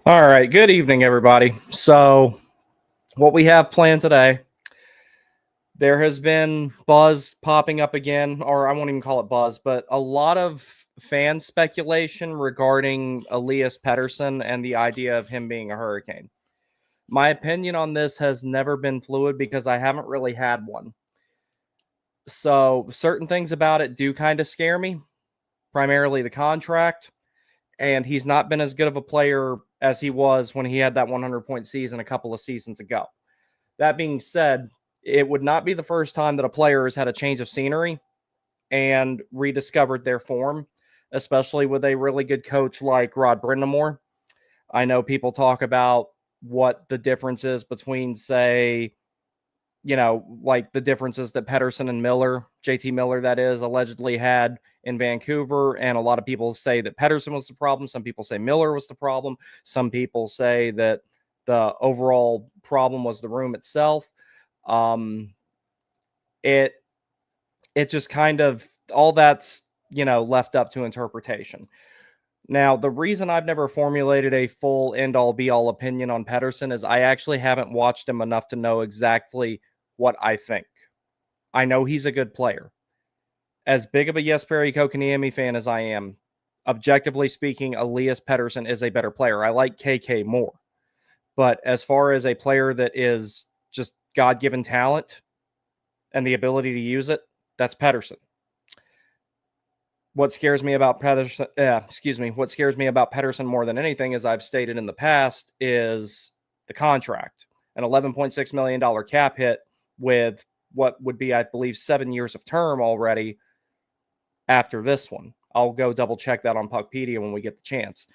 All right, good evening, everybody. So, what we have planned today, there has been buzz popping up again, or I won't even call it buzz, but a lot of fan speculation regarding Elias Pettersen and the idea of him being a Hurricane. My opinion on this has never been fluid because I haven't really had one. So, certain things about it do kind of scare me, primarily the contract. And he's not been as good of a player as he was when he had that 100-point season a couple of seasons ago. That being said, it would not be the first time that a player has had a change of scenery and rediscovered their form, especially with a really good coach like Rod Brindamore. I know people talk about what the difference is between, say, like the differences that Pettersen and Miller, JT Miller, that is, allegedly had in Vancouver. And a lot of people say that Pettersen was the problem. Some people say Miller was the problem. Some people say that the overall problem was the room itself. It just kind of, all that's, left up to interpretation. Now, the reason I've never formulated a full end-all be-all opinion on Pettersen is I actually haven't watched him enough to know exactly what I think. I know he's a good player. As big of a Jesperi Kotkaniemi fan as I am, objectively speaking, Elias Pettersen is a better player. I like KK more. But as far as a player that is just God-given talent and the ability to use it, that's Pettersen. What scares me about what scares me about Pettersen more than anything, as I've stated in the past, is the contract. An $11.6 million cap hit with what would be, I believe, 7 years of term already after this one. I'll go double check that on Puckpedia when we get the chance.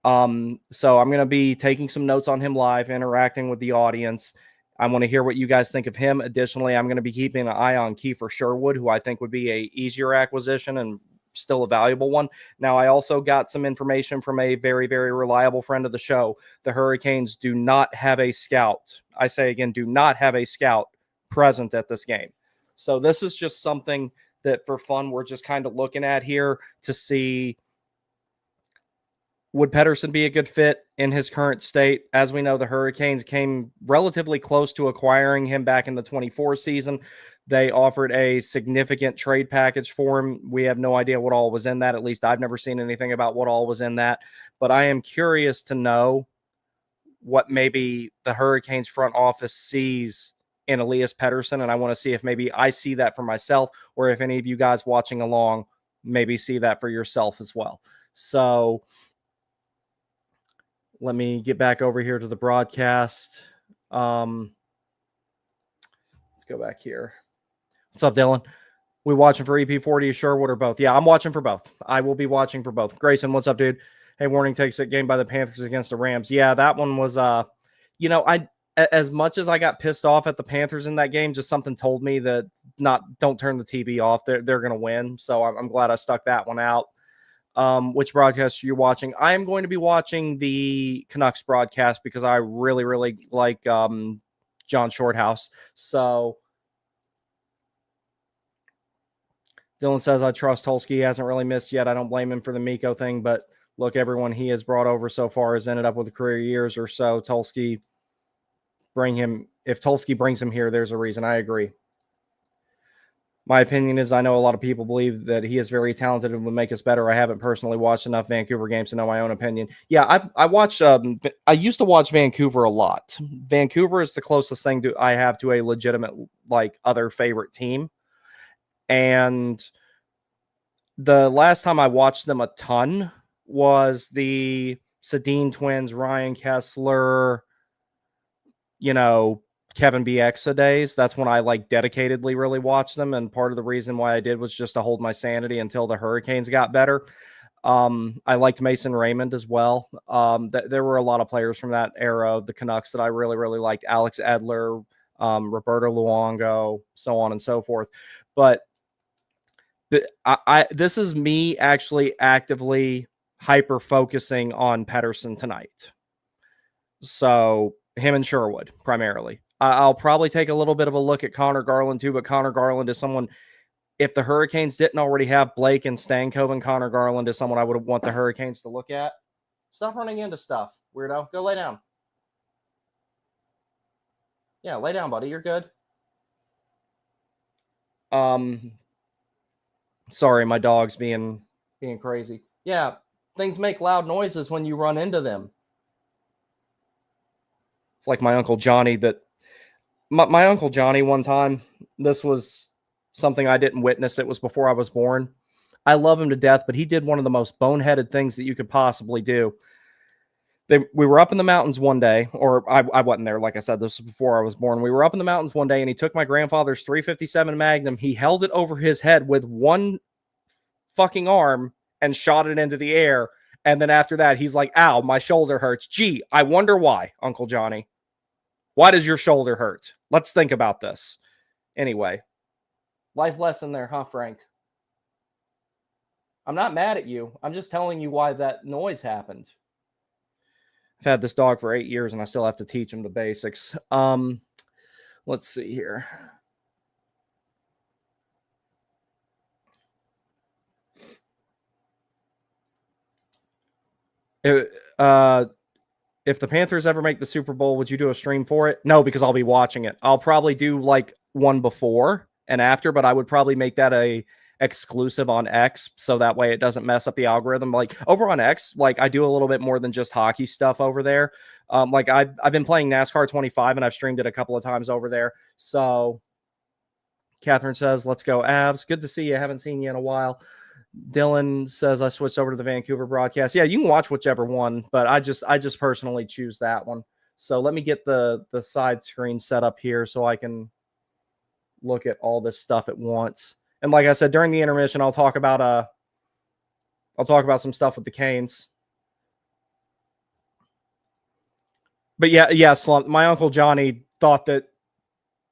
So I'm going to be taking some notes on him live, interacting with the audience. I want to hear what you guys think of him. Additionally, I'm going to be keeping an eye on Kiefer Sherwood, who I think would be a easier acquisition and still a valuable one. Now, I also got some information from a very, very reliable friend of the show. The Hurricanes do not have a scout. I say again, do not have a scout present at this game. So this is just something that for fun we're just kind of looking at here to see, would Pettersen be a good fit in his current state? As we know, the Hurricanes came relatively close to acquiring him back in the 24 season. They offered a significant trade package for him. We have no idea what all was in that. At least I've never seen anything about what all was in that. But I am curious to know what maybe the Hurricanes front office sees in Elias Pettersen, and I want to see if maybe I see that for myself, or if any of you guys watching along maybe see that for yourself as well. So let me get back over here to the broadcast. Let's go back here. What's up, Dylan? We watching for EP40 or Sherwood or both? Yeah, I'm watching for both. I will be watching for both. Grayson, what's up, dude? Hey, warning, takes a game by the Panthers against the Rams. Yeah, that one was, as much as I got pissed off at the Panthers in that game, just something told me that don't turn the TV off. They're going to win. So I'm glad I stuck that one out. Which broadcast are you watching? I am going to be watching the Canucks broadcast because I really, really like John Shorthouse. So Dylan says, I trust Tulsky. He hasn't really missed yet. I don't blame him for the Miko thing, but look, everyone he has brought over so far has ended up with a career years or so. Tulsky, if Tulsky brings him here, there's a reason. I agree. My opinion is I know a lot of people believe that he is very talented and would make us better. I haven't personally watched enough Vancouver games to know my own opinion. Yeah, I used to watch Vancouver a lot. Vancouver is the closest thing I have to a legitimate, other favorite team. And the last time I watched them a ton was the Sedin twins, Ryan Kessler, Kevin Bieksa days. That's when I dedicatedly really watched them. And part of the reason why I did was just to hold my sanity until the Hurricanes got better. I liked Mason Raymond as well. There were a lot of players from that era of the Canucks that I really, really liked. Alex Edler, Roberto Luongo, so on and so forth. But this is me actually actively hyper-focusing on Pettersen tonight. So him and Sherwood primarily. I'll probably take a little bit of a look at Connor Garland too, but Connor Garland is someone, if the Hurricanes didn't already have Blake and Stankoven, Connor Garland is someone I would want the Hurricanes to look at. Stop running into stuff. weirdo. Go lay down. Yeah, lay down, buddy. You're good. Sorry, my dog's being crazy. Yeah, things make loud noises when you run into them. It's like my Uncle Johnny my Uncle Johnny one time, this was something I didn't witness. It was before I was born. I love him to death, but he did one of the most boneheaded things that you could possibly do. We were up in the mountains one day, or I wasn't there. Like I said, this was before I was born. We were up in the mountains one day, and he took my grandfather's 357 Magnum. He held it over his head with one fucking arm and shot it into the air. And then after that, he's like, ow, my shoulder hurts. Gee, I wonder why, Uncle Johnny. Why does your shoulder hurt? Let's think about this. Anyway, life lesson there, huh, Frank? I'm not mad at you. I'm just telling you why that noise happened. I've had this dog for 8 years and I still have to teach him the basics. Let's see here. If the Panthers ever make the Super Bowl, would you do a stream for it? No, because I'll be watching it. I'll probably do like one before and after, but I would probably make that a exclusive on X, so that way it doesn't mess up the algorithm. Like over on X, like I do a little bit more than just hockey stuff over there. Like I've been playing NASCAR 25 and I've streamed it a couple of times over there. So Catherine says, let's go Avs. Good to see you. Haven't seen you in a while. Dylan says I switched over to the Vancouver broadcast. Yeah, you can watch whichever one, but I just personally choose that one. So let me get the side screen set up here so I can look at all this stuff at once. And like I said, during the intermission, I'll talk about some stuff with the Canes. But yeah, Slump. My Uncle Johnny thought that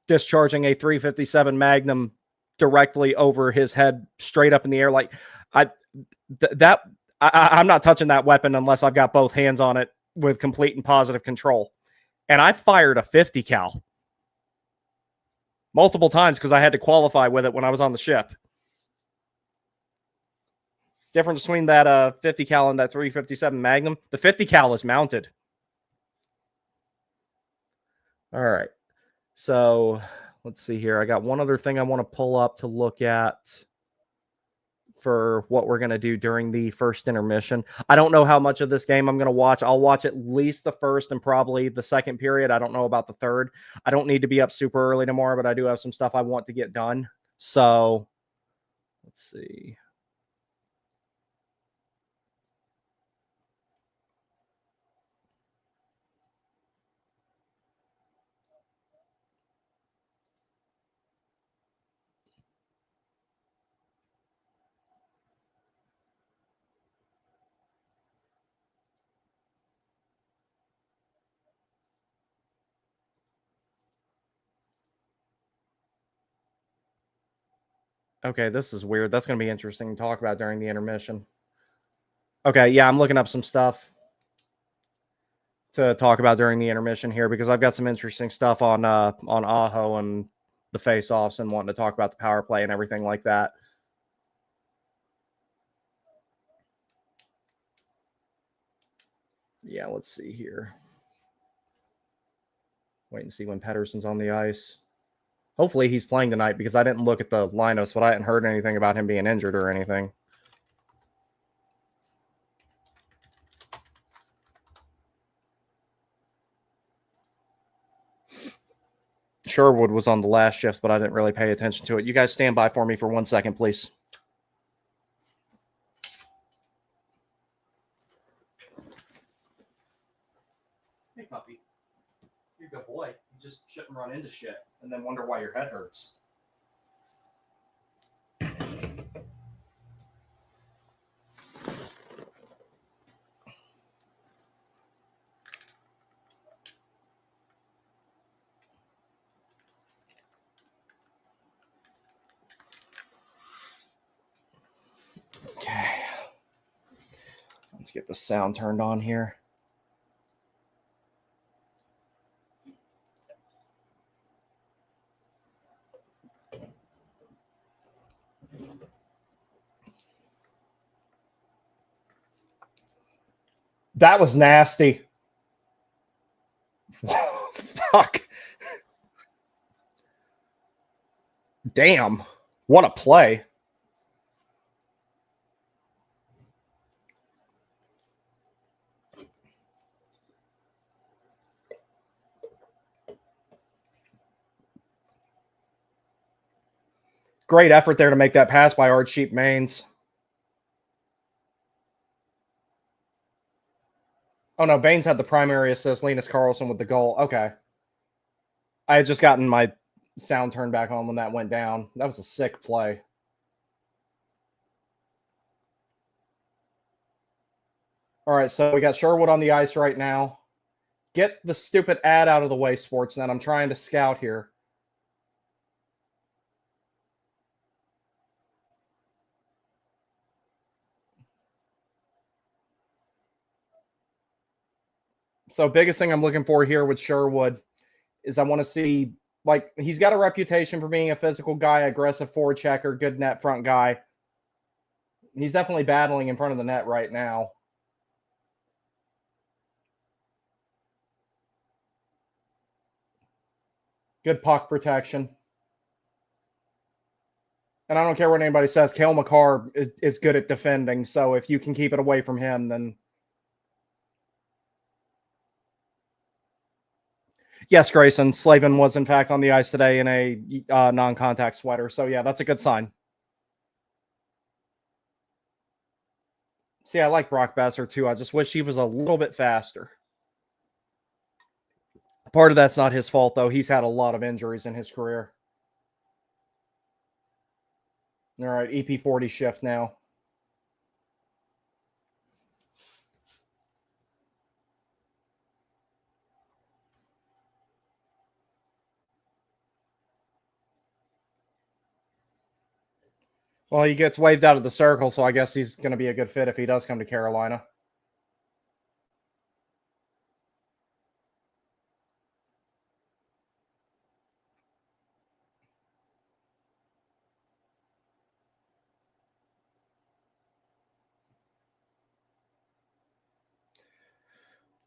discharging a 357 Magnum directly over his head, straight up in the air, like I'm not touching that weapon unless I've got both hands on it with complete and positive control. And I fired a 50 cal multiple times because I had to qualify with it when I was on the ship. Difference between that 50 cal and that 357 Magnum, the 50 cal is mounted. All right. So let's see here. I got one other thing I want to pull up to look at for what we're going to do during the first intermission. I don't know how much of this game I'm going to watch. I'll watch at least the first and probably the second period. I don't know about the third. I don't need to be up super early tomorrow, but I do have some stuff I want to get done. So let's see. Okay, this is weird. That's going to be interesting to talk about during the intermission. Okay, yeah, I'm looking up some stuff to talk about during the intermission here because I've got some interesting stuff on Aho and the face-offs and wanting to talk about the power play and everything like that. Yeah, let's see here. Wait and see when Pettersen's on the ice. Hopefully he's playing tonight because I didn't look at the lineups, but I hadn't heard anything about him being injured or anything. Sherwood was on the last shift, but I didn't really pay attention to it. You guys stand by for me for 1 second, please. Hey, puppy. You're a good boy. You just shouldn't run into shit and then wonder why your head hurts. Okay. Let's get the sound turned on here. That was nasty. Damn. What a play. Great effort there to make that pass by Art Sheep Mains. Oh, no. Baines had the primary assist. Linus Carlson with the goal. Okay. I had just gotten my sound turned back on when that went down. That was a sick play. All right, so we got Sherwood on the ice right now. Get the stupid ad out of the way, Sportsnet. I'm trying to scout here. So biggest thing I'm looking for here with Sherwood is I want to see, like, he's got a reputation for being a physical guy, aggressive forward checker, good net front guy. He's definitely battling in front of the net right now. Good puck protection. And I don't care what anybody says, Cale Makar is good at defending. So if you can keep it away from him, then. Yes, Grayson. Slavin was, in fact, on the ice today in a non-contact sweater. So, yeah, that's a good sign. See, I like Brock Besser, too. I just wish he was a little bit faster. Part of that's not his fault, though. He's had a lot of injuries in his career. All right, EP40 shift now. Well, he gets waved out of the circle, so I guess he's going to be a good fit if he does come to Carolina.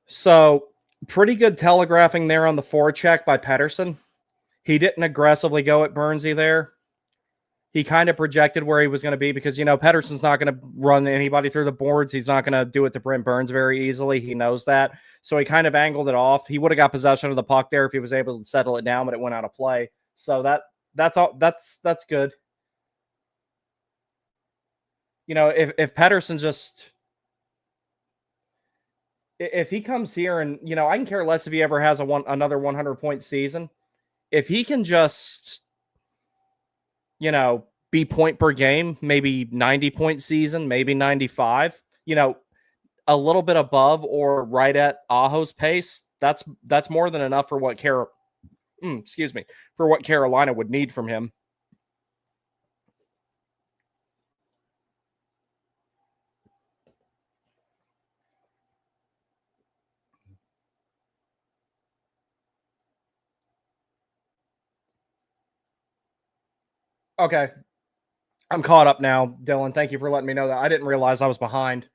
So, pretty good telegraphing there on the forecheck by Pettersen. He didn't aggressively go at Burnsy there. He kind of projected where he was going to be because, Pettersen's not going to run anybody through the boards. He's not going to do it to Brent Burns very easily. He knows that. So he kind of angled it off. He would have got possession of the puck there if he was able to settle it down, but it went out of play. So that's all. That's good. If Pettersen just, if he comes here and, I can care less if he ever has another 100-point season. If he can just, be point per game, maybe 90-point season, maybe 95, a little bit above or right at Aho's pace, that's more than enough for what Carolina would need from him. Okay. I'm caught up now, Dylan. Thank you for letting me know that. I didn't realize I was behind.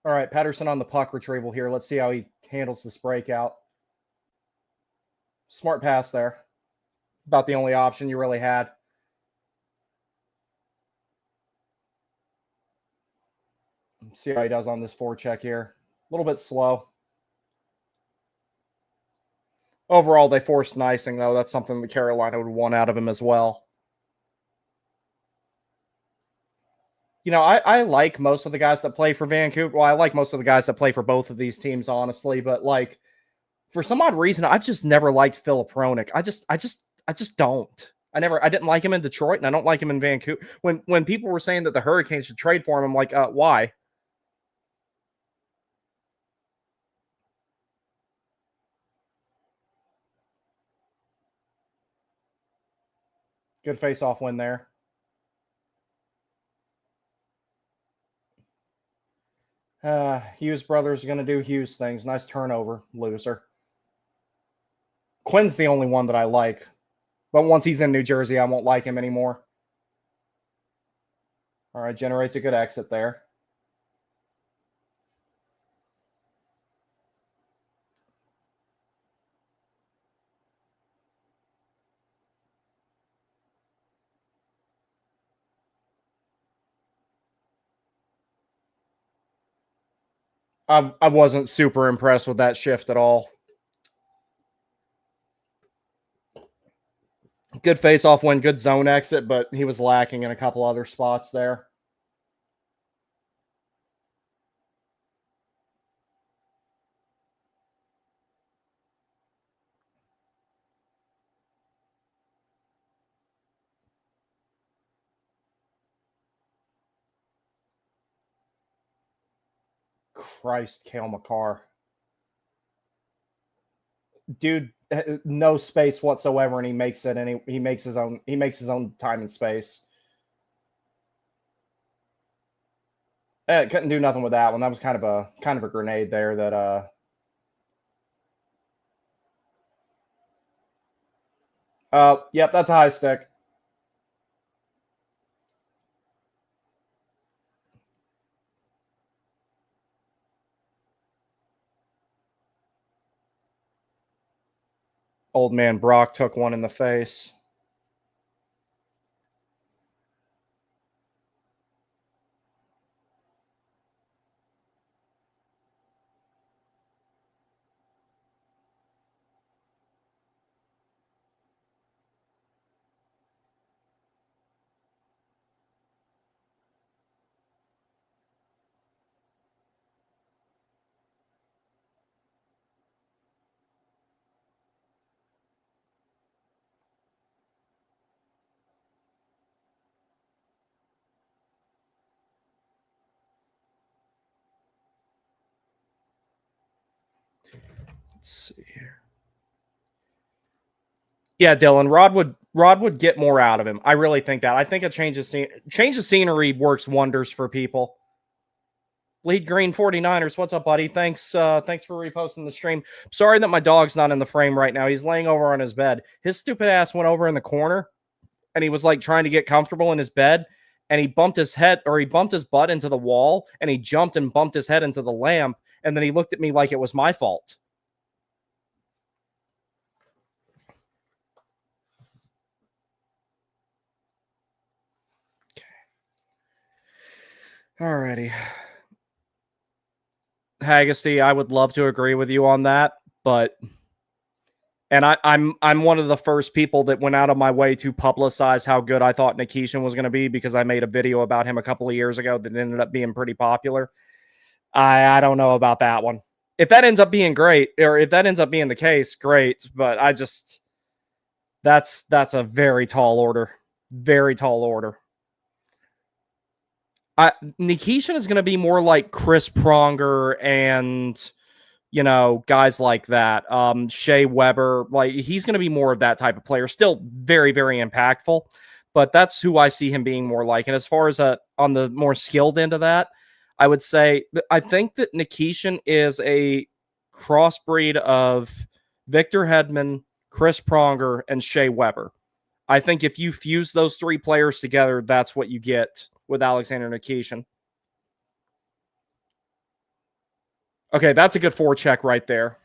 All right, Pettersen on the puck retrieval here. Let's see how he handles this breakout. Smart pass there. About the only option you really had. See how he does on this forecheck here. A little bit slow. Overall, they forced an icing, though. That's something that Carolina would want out of him as well. I like most of the guys that play for Vancouver. Well, I like most of the guys that play for both of these teams, honestly. But, for some odd reason, I've just never liked Philip Hronik. I just don't. I didn't like him in Detroit, and I don't like him in Vancouver. When people were saying that the Hurricanes should trade for him, I'm like, why? Good face-off win there. Hughes brothers are going to do Hughes things. Nice turnover, loser. Quinn's the only one that I like. But once he's in New Jersey, I won't like him anymore. All right, generates a good exit there. I wasn't super impressed with that shift at all. Good face-off win, good zone exit, but he was lacking in a couple other spots there. Christ, Cale Makar. Dude, no space whatsoever, and he makes it. And he makes his own time and space. Couldn't do nothing with that one. That was kind of a grenade there. Yep, that's a high stick. Old man Brock took one in the face. Let's see here. Yeah, Dylan, Rod would get more out of him. I really think that. I think a change of scenery works wonders for people. Bleed Green 49ers, what's up, buddy? Thanks for reposting the stream. Sorry that my dog's not in the frame right now. He's laying over on his bed. His stupid ass went over in the corner and he was like trying to get comfortable in his bed, and he bumped his butt into the wall, and he jumped and bumped his head into the lamp, and then he looked at me like it was my fault. Alrighty. Haggerty, I would love to agree with you on that, but I'm one of the first people that went out of my way to publicize how good I thought Nikishin was going to be, because I made a video about him a couple of years ago that ended up being pretty popular. I don't know about that one. If that ends up being great, or if that ends up being the case, great. But that's a very tall order. Very tall order. Nikishin is going to be more like Chris Pronger and, guys like that. Shea Weber, like he's going to be more of that type of player. Still very, very impactful, but that's who I see him being more like. And as far as on the more skilled end of that, I would say I think that Nikishin is a crossbreed of Victor Hedman, Chris Pronger, and Shea Weber. I think if you fuse those three players together, that's what you get with Alexander Nikishin. Okay, that's a good forecheck right there.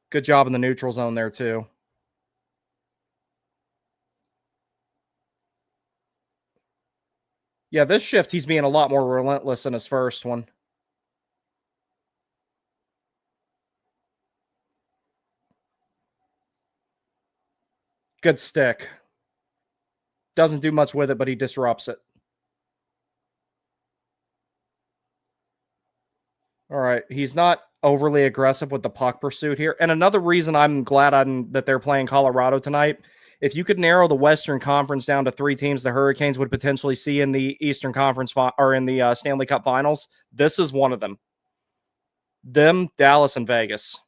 Good job in the neutral zone there, too. Yeah, this shift, he's being a lot more relentless than his first one. Good stick. Doesn't do much with it, but he disrupts it. All right, he's not overly aggressive with the puck pursuit here. And another reason I'm glad that they're playing Colorado tonight, if you could narrow the Western Conference down to 3 teams the Hurricanes would potentially see in the Eastern Conference or in the Stanley Cup Finals, this is one of them. Them, Dallas, and Vegas.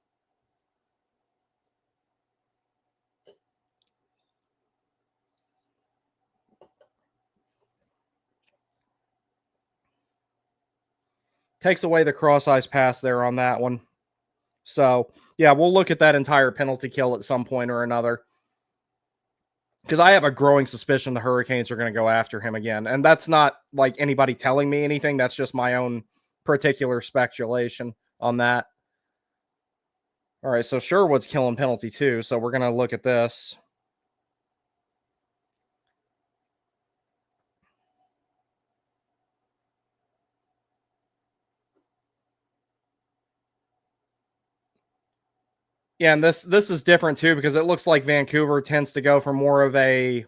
Takes away the cross ice pass there on that one. So, yeah, we'll look at that entire penalty kill at some point or another. Because I have a growing suspicion the Hurricanes are going to go after him again. And that's not like anybody telling me anything. That's just my own particular speculation on that. All right, so Sherwood's killing penalty too. So we're going to look at this. Yeah, and this is different too because it looks like Vancouver tends to go for more of a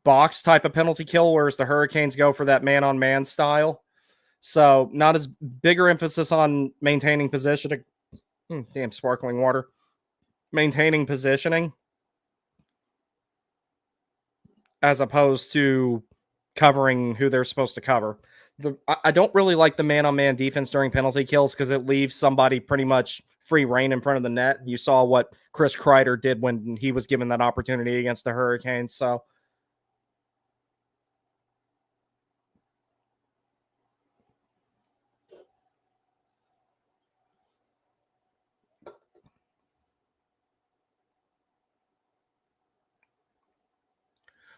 box type of penalty kill, whereas the Hurricanes go for that man-on-man style. So not as bigger emphasis on maintaining positioning. Damn, sparkling water. Maintaining positioning as opposed to covering who they're supposed to cover. I don't really like the man-on-man defense during penalty kills because it leaves somebody pretty much free reign in front of the net. You saw what Chris Kreider did when he was given that opportunity against the Hurricanes. So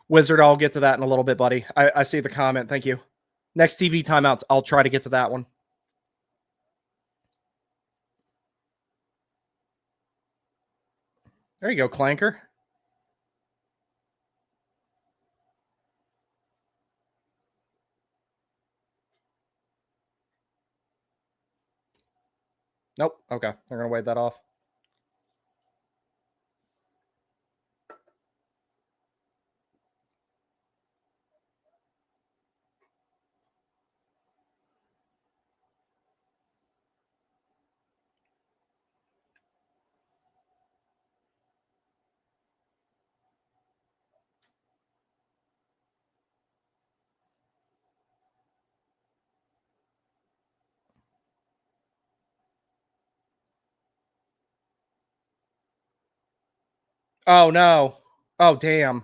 Wizard, I'll get to that in a little bit, buddy. I see the comment. Thank you. Next TV timeout, I'll try to get to that one. There you go, Clanker. Nope. Okay. They're going to wave that off. Oh, no. Oh, damn.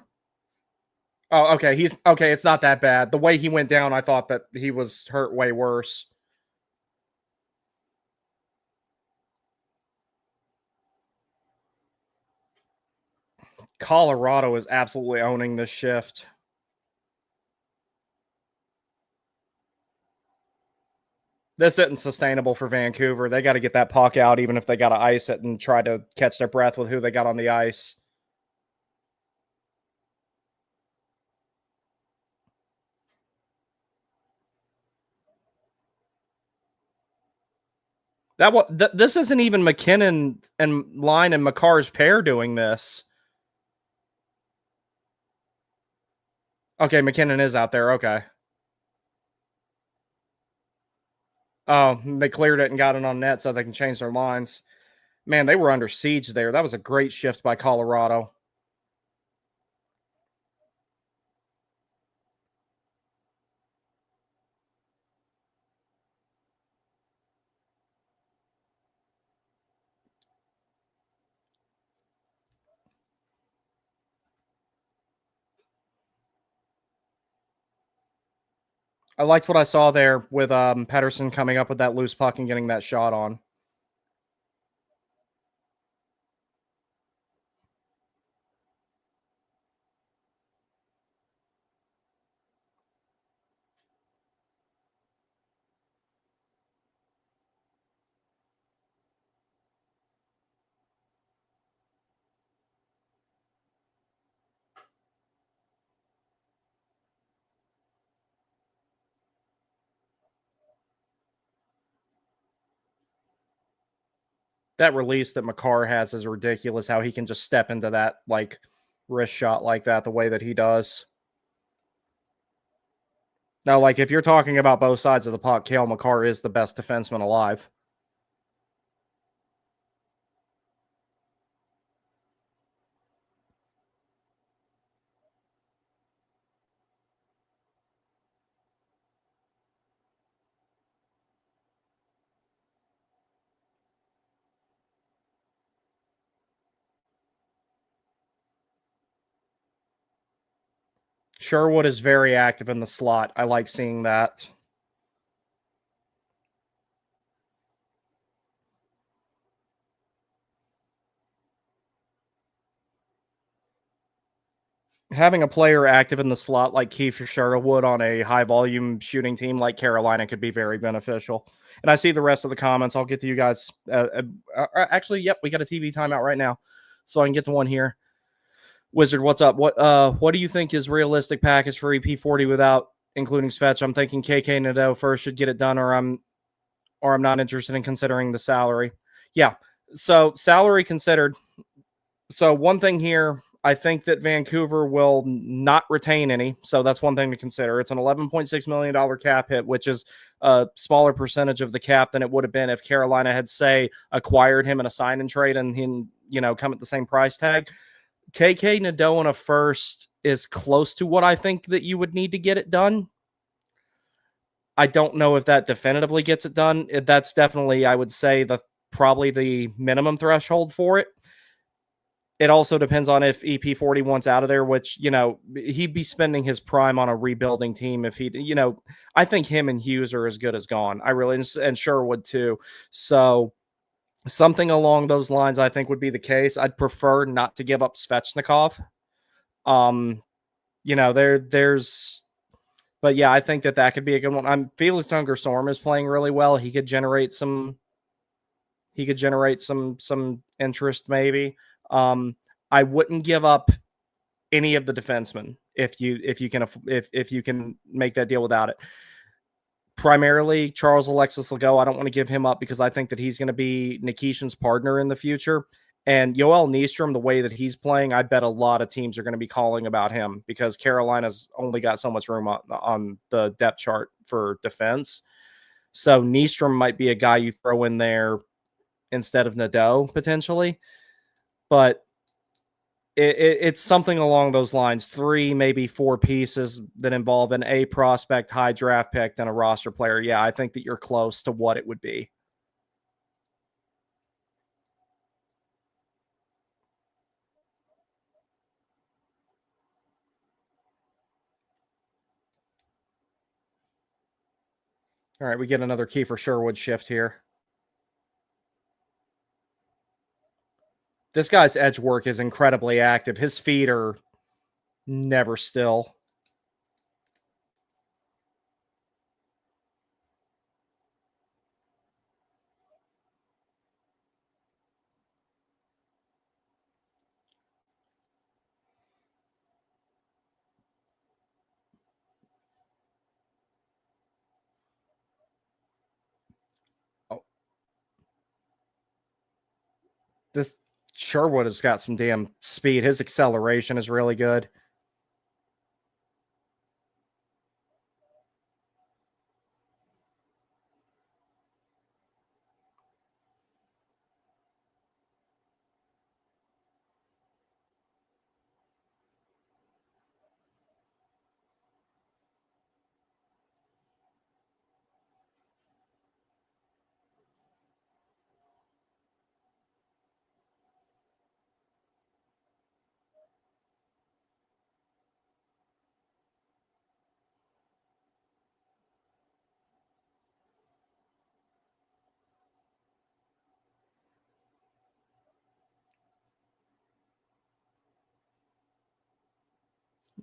Oh, okay. He's okay. It's not that bad. The way he went down, I thought that he was hurt way worse. Colorado is absolutely owning this shift. This isn't sustainable for Vancouver. They got to get that puck out, even if they got to ice it and try to catch their breath with who they got on the ice. This isn't even McKinnon and Line and McCarr's pair doing this. Okay, McKinnon is out there. Okay. Oh, they cleared it and got it on net so they can change their lines. Man, they were under siege there. That was a great shift by Colorado. I liked what I saw there with Pettersen coming up with that loose puck and getting that shot on. That release that McCarr has is ridiculous. How he can just step into that like wrist shot like that the way that he does. Now, like if you're talking about both sides of the puck, Cale Makar is the best defenseman alive. – – – – – – – – – – – – – – – – – – – – – – – – – – – – – – – – – – – – – – – – – – – – – – – – – – – – – – – – – – – – – – – – – – – – – – – – – – – – – – – – – – – – – – – – – – – – – – – – – – – – – – – – – – – – – – – – – – – – – – – – – – – – – – – – – – – – – – – – – – – – – – – – – – – – – – – – – – – – – – – – – – – – – – – – – – – – – – – – – – – – – – – – – – – – – – – – – – – – – – – – – – – – – – – – – – – – – – – – – having a player active in the slot like Kiefer Sherwood on a high volume shooting team like Carolina could be very beneficial. And I see the rest of the comments. I'll get to you guys. Actually, yep, we got a TV timeout right now, so I can get to one here. Wizard, what's up? What do you think is realistic package for EP40 without including Svetch? I'm thinking KK Nadeau first should get it done, or I'm not interested in considering the salary. Yeah, so salary considered. So one thing here, I think that Vancouver will not retain any. So that's one thing to consider. It's an $11.6 million cap hit, which is a smaller percentage of the cap than it would have been if Carolina had, say, acquired him in a sign and trade and him, come at the same price tag. KK Nadeau in a first is close to what I think that you would need to get it done. I don't know if that definitively gets it done. That's definitely, I would say, probably the minimum threshold for it. It also depends on if EP40 wants out of there, which, he'd be spending his prime on a rebuilding team if he, I think him and Hughes are as good as gone. I really, and Sherwood too. So something along those lines, I think would be the case. I'd prefer not to give up Svechnikov. But yeah, I think that could be a good one. Felix Unger-Storm is playing really well. He could generate some interest maybe. I wouldn't give up any of the defensemen if you can make that deal without it. Primarily, Charles Alexis Legault. I don't want to give him up because I think that he's going to be Nikishin's partner in the future. And Yoel Nystrom, the way that he's playing, I bet a lot of teams are going to be calling about him because Carolina's only got so much room on the depth chart for defense. So Nystrom might be a guy you throw in there instead of Nadeau potentially. But it's something along those lines. 3, maybe 4 pieces that involve an A prospect, high draft pick, and a roster player. Yeah, I think that you're close to what it would be. All right, we get another Kiefer Sherwood shift here. This guy's edge work is incredibly active. His feet are never still. Oh. This Sherwood has got some damn speed. His acceleration is really good.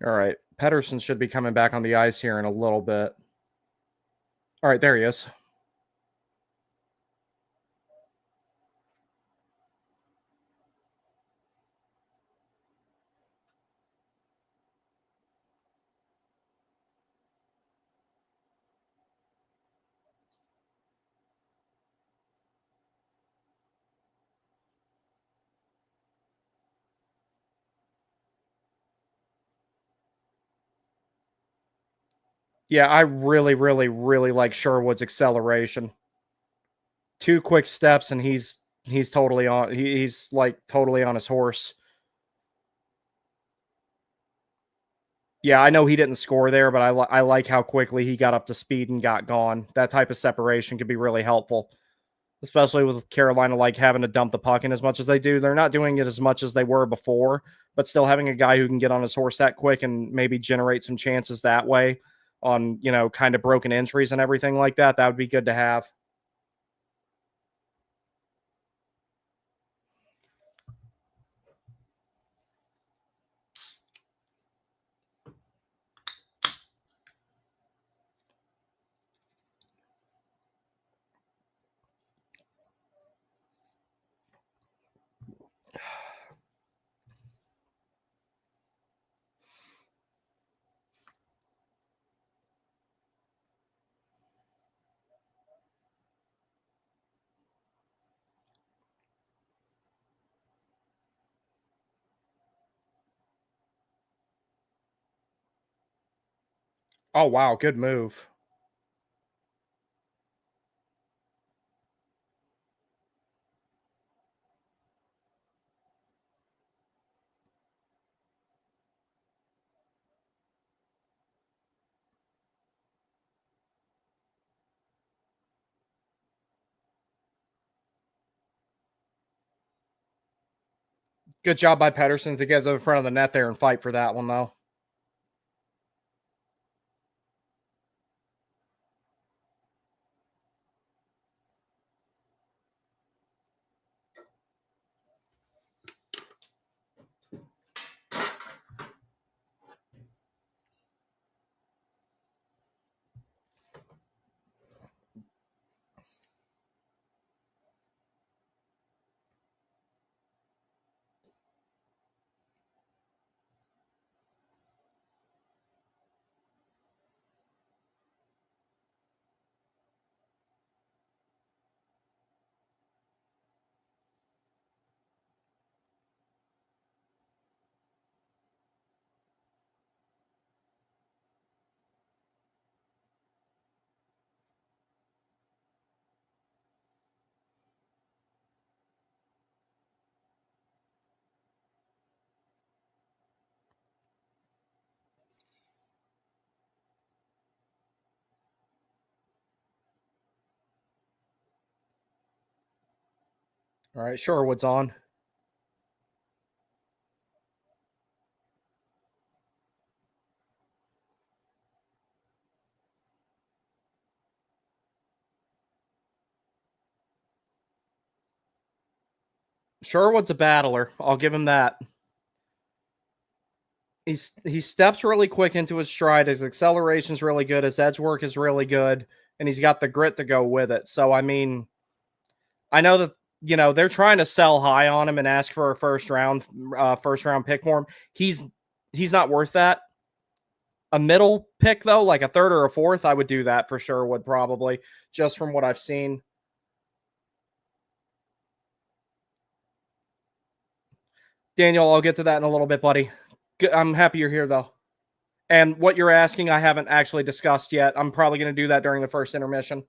All right. Pettersen should be coming back on the ice here in a little bit. All right, there he is. Yeah, I really, really, really like Sherwood's acceleration. 2 quick steps and he's totally on. He's like totally on his horse. Yeah, I know he didn't score there, but I like how quickly he got up to speed and got gone. That type of separation could be really helpful, especially with Carolina like having to dump the puck in as much as they do. They're not doing it as much as they were before, but still having a guy who can get on his horse that quick and maybe generate some chances that way on, kind of broken entries and everything like that, that would be good to have. Oh, wow. Good move. Good job by Pettersen to get to the front of the net there and fight for that one, though. All right, Sherwood's on. Sherwood's a battler. I'll give him that. He steps really quick into his stride. His acceleration's really good. His edge work is really good, and he's got the grit to go with it. So I mean, I know that they're trying to sell high on him and ask for a first round pick for him. He's not worth that. A middle pick though, like a third or a fourth, I would do that for sure. Would probably just from what I've seen. Daniel, I'll get to that in a little bit, buddy. I'm happy you're here though. And what you're asking, I haven't actually discussed yet. I'm probably going to do that during the first intermission.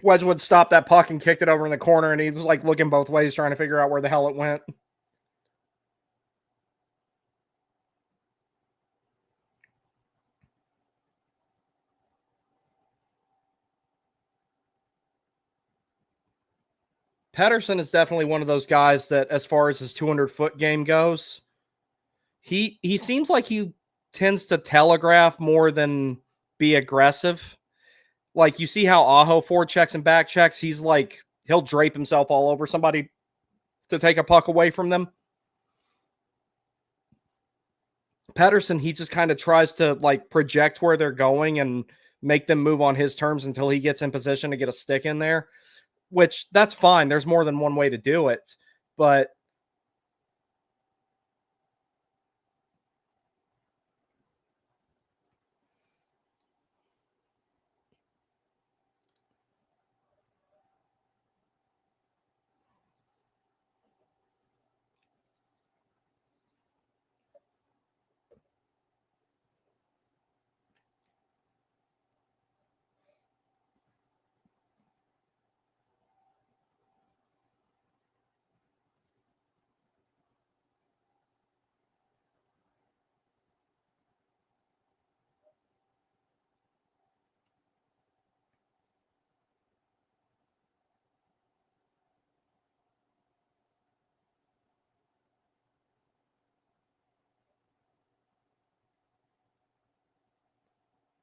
Wedgwood stopped that puck and kicked it over in the corner, and he was like looking both ways, trying to figure out where the hell it went. Pettersen is definitely one of those guys that, as far as his 200-foot game goes, he seems like he tends to telegraph more than be aggressive. Like you see how Aho forward checks and back checks, he's like he'll drape himself all over somebody to take a puck away from them. Pettersen, he just kind of tries to like project where they're going and make them move on his terms until he gets in position to get a stick in there, which that's fine. There's more than one way to do it. But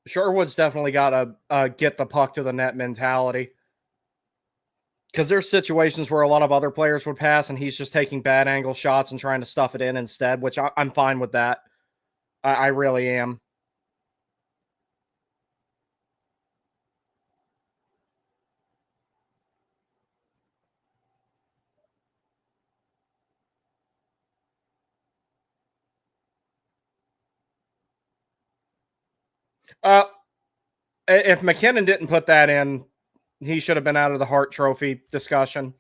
Sherwood's definitely got a get the puck to the net mentality. Because there's situations where a lot of other players would pass, and he's just taking bad angle shots and trying to stuff it in instead, which I'm fine with that. I really am. If McKinnon didn't put that in, he should have been out of the Hart Trophy discussion.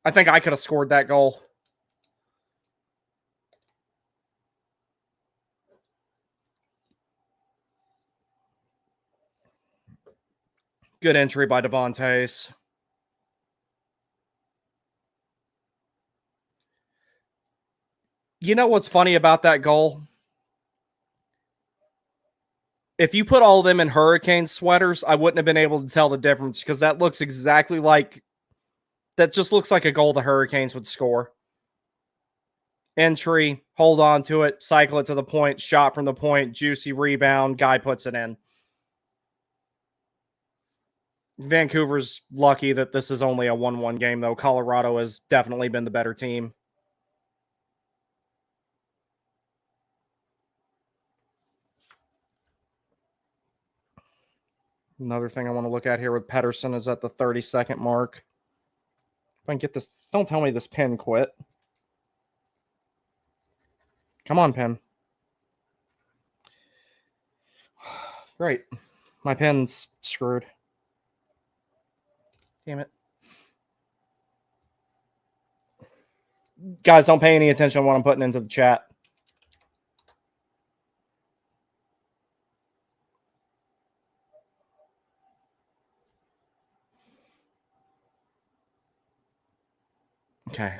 I think I could have scored that goal. Good entry by Devontae's. You know what's funny about that goal? If you put all of them in Hurricane sweaters, I wouldn't have been able to tell the difference because that looks exactly like that just looks like a goal the Hurricanes would score. Entry, hold on to it, cycle it to the point, shot from the point, juicy rebound, guy puts it in. Vancouver's lucky that this is only a 1-1 game, though. Colorado has definitely been the better team. Another thing I want to look at here with Pettersen is at the 30-second mark. If I can get this, don't tell me this pin quit. Come on, pin. Great. My pin's screwed. Damn it. Guys, don't pay any attention to what I'm putting into the chat. Okay.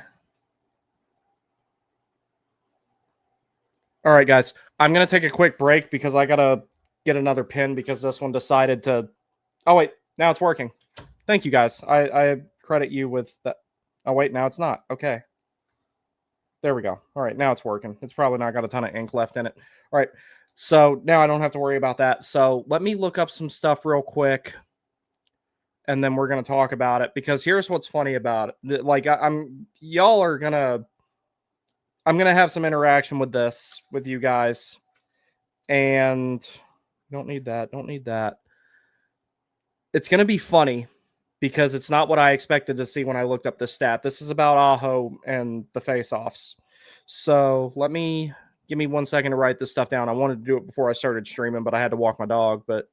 All right, guys. I'm going to take a quick break because I got to get another pin because this one decided to... Oh, wait. Now it's working. Thank you, guys. I credit you with that. Oh, wait. Now it's not. Okay. There we go. All right. Now it's working. It's probably not got a ton of ink left in it. All right. So now I don't have to worry about that. So let me look up some stuff real quick. And then we're going to talk about it because here's what's funny about it. Like y'all are going to... I'm going to have some interaction with this, with you guys. And don't need that. Don't need that. It's going to be funny because it's not what I expected to see when I looked up this stat. This is about Aho and the face-offs. So give me 1 second to write this stuff down. I wanted to do it before I started streaming, but I had to walk my dog. But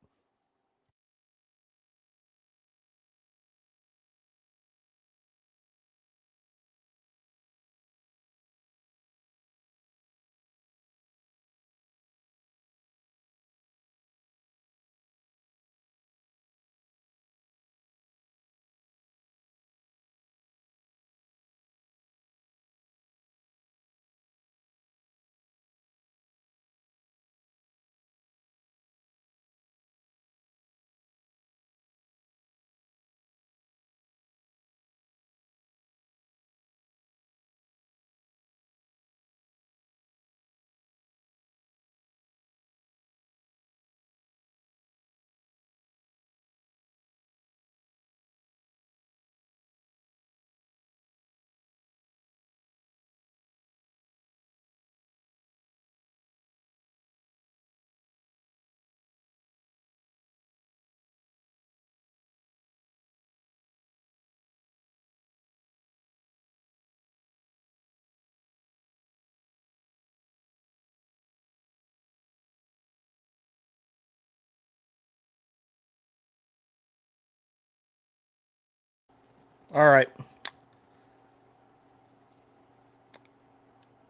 all right.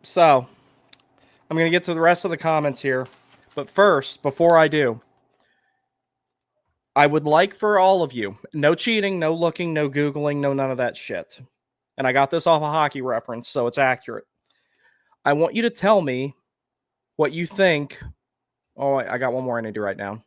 So I'm going to get to the rest of the comments here. But first, before I do, I would like for all of you, no cheating, no looking, no Googling, no none of that shit. And I got this off a hockey reference, so it's accurate. I want you to tell me what you think. Oh, I got one more I need to write down.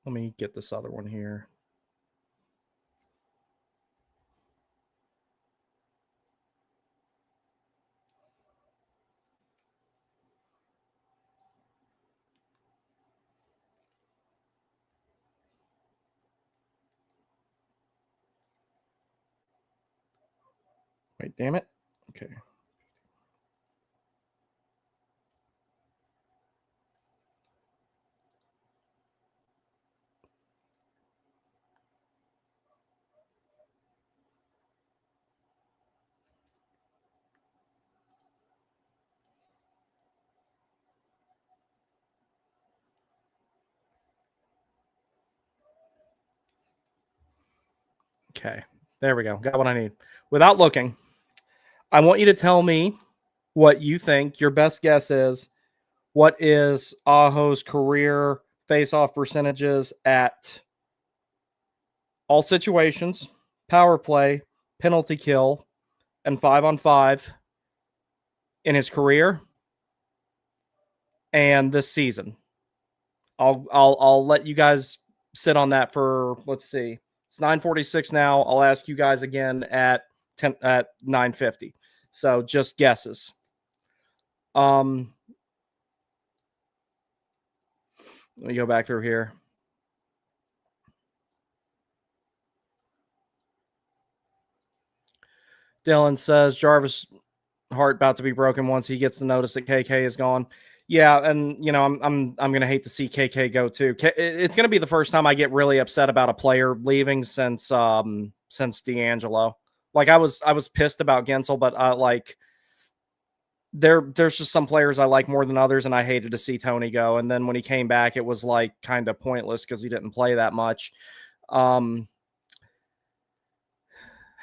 Let me get this other one here. Wait, damn it. Okay. Okay. There we go. Got what I need. Without looking, I want you to tell me what you think your best guess is. What is Aho's career face-off percentages at all situations, power play, penalty kill, and 5-on-5 in his career and this season? I'll let you guys sit on that for, let's see. It's 9:46 now. I'll ask you guys again at 9:50. So just guesses. Let me go back through here. Dylan says Jarvis' heart about to be broken once he gets the notice that KK is gone. Yeah, and you know I'm gonna hate to see KK go too. It's gonna be the first time I get really upset about a player leaving since D'Angelo. Like I was pissed about Gensel, but like there's just some players I like more than others, and I hated to see Tony go. And then when he came back, it was like kind of pointless because he didn't play that much.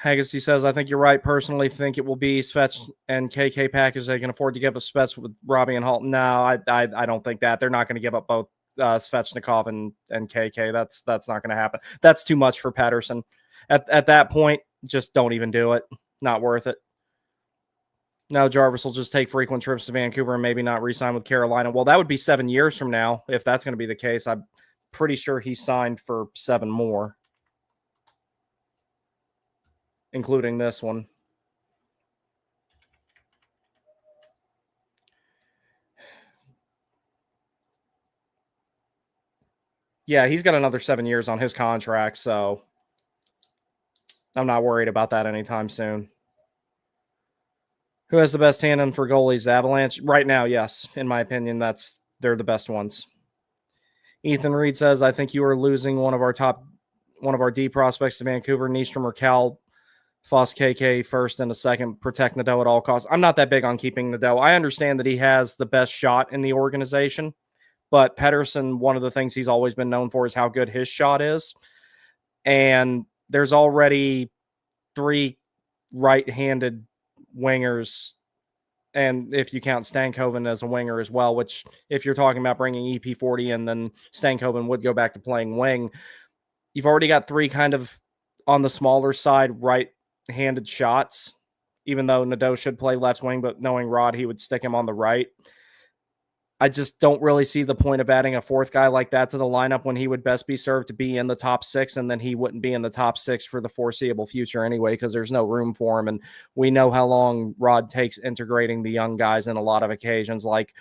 Haggerty says, I think you're right. Personally, think it will be Svech and KK package. They can afford to give up Svech with Robbie and Hall. No, I don't think that. They're not going to give up both Svechnikov and KK. That's not going to happen. That's too much for Pettersen. At that point, just don't even do it. Not worth it. No, Jarvis will just take frequent trips to Vancouver and maybe not re-sign with Carolina. Well, that would be 7 years from now if that's going to be the case. I'm pretty sure he signed for 7 more, including this one. Yeah, he's got another 7 years on his contract, so I'm not worried about that anytime soon. Who has the best tandem for goalies? Avalanche? Right now, yes. In my opinion, they're the best ones. Ethan Reed says, I think you are losing one of our D prospects to Vancouver, Nystrom or Cal. Foss KK first and a second, protect Nadeau at all costs. I'm not that big on keeping Nadeau. I understand that he has the best shot in the organization, but Pettersen, one of the things he's always been known for is how good his shot is. And there's already 3 right-handed wingers, and if you count Stankoven as a winger as well, which if you're talking about bringing EP40 in, then Stankoven would go back to playing wing. You've already got 3 kind of on the smaller side right-handed shots, even though Nadeau should play left wing, but knowing Rod, he would stick him on the right. I just don't really see the point of adding a 4th guy like that to the lineup when he would best be served to be in the top 6, and then he wouldn't be in the top 6 for the foreseeable future anyway because there's no room for him. And we know how long Rod takes integrating the young guys in a lot of occasions. Like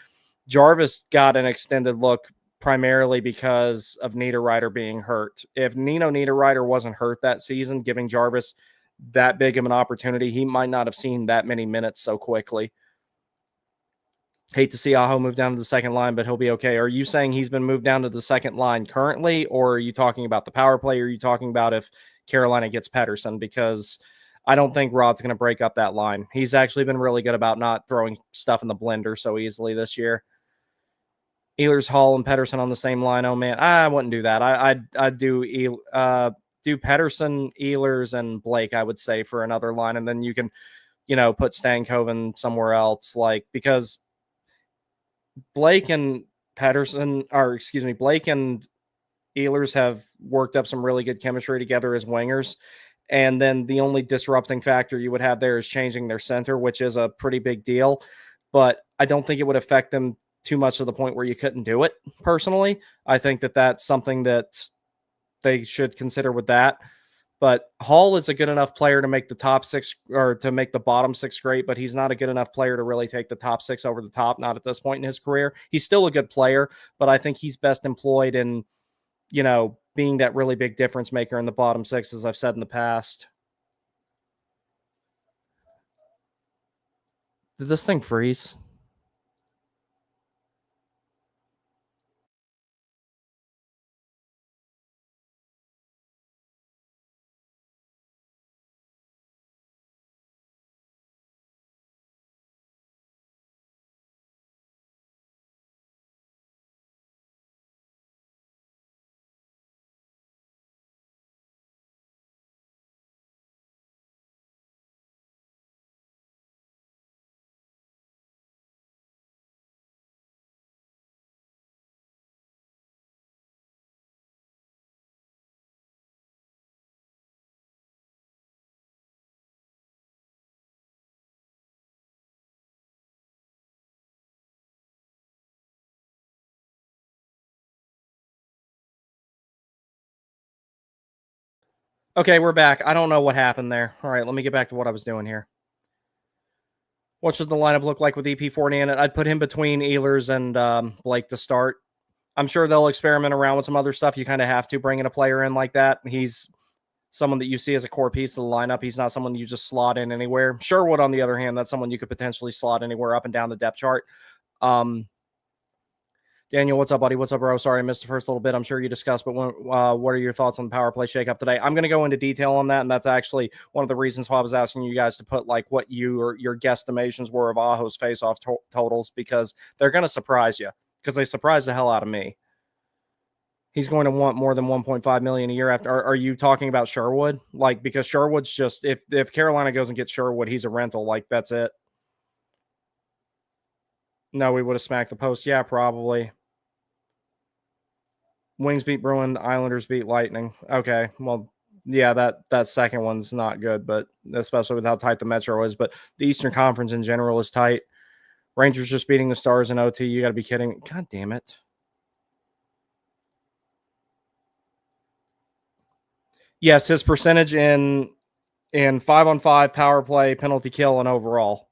Jarvis got an extended look primarily because of Niederreiter being hurt. If Nino Niederreiter wasn't hurt that season, giving Jarvis that big of an opportunity, he might not have seen that many minutes so quickly. Hate to see Aho move down to the second line, but he'll be okay. Are you saying he's been moved down to the second line currently, or are you talking about the power play, or are you talking about if Carolina gets Pettersen? Because I don't think Rod's going to break up that line. He's actually been really good about not throwing stuff in the blender so easily this year. Ehlers, Hall, and Pettersen on the same line. Oh, man, I wouldn't do that. I'd do Pettersen, Ehlers, and Blake, I would say, for another line, and then you can, put Stankoven somewhere else, because Blake and Blake and Ehlers have worked up some really good chemistry together as wingers. And then the only disrupting factor you would have there is changing their center, which is a pretty big deal. But I don't think it would affect them too much to the point where you couldn't do it, personally. I think that that's something that they should consider with that. But Hall is a good enough player to make the top 6 or to make the bottom 6 great, but he's not a good enough player to really take the top 6 over the top, not at this point in his career. He's still a good player, but I think he's best employed in, being that really big difference maker in the bottom 6, as I've said in the past. Did this thing freeze? Okay, we're back. I don't know what happened there. All right, let me get back to what I was doing here. What should the lineup look like with EP40 in it? I'd put him between Ehlers and Blake to start. I'm sure they'll experiment around with some other stuff. You kind of have to bring in a player in like that. He's someone that you see as a core piece of the lineup. He's not someone you just slot in anywhere. Sherwood, on the other hand, that's someone you could potentially slot anywhere up and down the depth chart. Daniel, what's up, buddy? What's up, bro? Sorry, I missed the first little bit. I'm sure you discussed, but what are your thoughts on the power play shakeup today? I'm going to go into detail on that, and that's actually one of the reasons why I was asking you guys to put like what your guesstimations were of Aho's face-off totals, because they're going to surprise you, because they surprised the hell out of me. He's going to want more than 1.5 million a year after. Are you talking about Sherwood? Like, because Sherwood's just, if Carolina goes and gets Sherwood, he's a rental. Like, that's it. No, we would have smacked the post. Yeah, probably. Wings beat Bruin, Islanders beat Lightning. Okay, well, yeah, that second one's not good, but especially with how tight the Metro is. But the Eastern Conference in general is tight. Rangers just beating the Stars in OT. You got to be kidding me. God damn it. Yes, his percentage in 5-on-5, power play, penalty kill, and overall.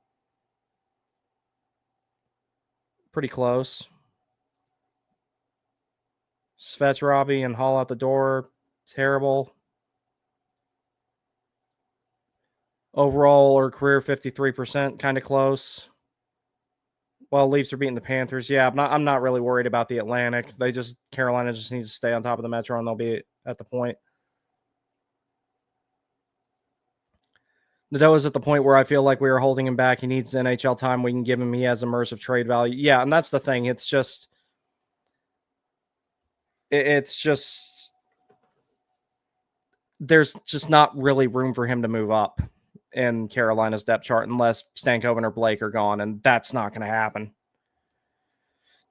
Pretty close. Svech, Robbie, and Hall out the door. Terrible. Overall or career 53%, kind of close. Well, Leafs are beating the Panthers. Yeah, I'm not really worried about the Atlantic. Carolina just needs to stay on top of the Metro, and they'll be at the point. Nadeau is at the point where I feel like we are holding him back. He needs NHL time. We can give him. He has immersive trade value. Yeah, and that's the thing. It's just there's just not really room for him to move up in Carolina's depth chart unless Stankoven or Blake are gone, and that's not going to happen.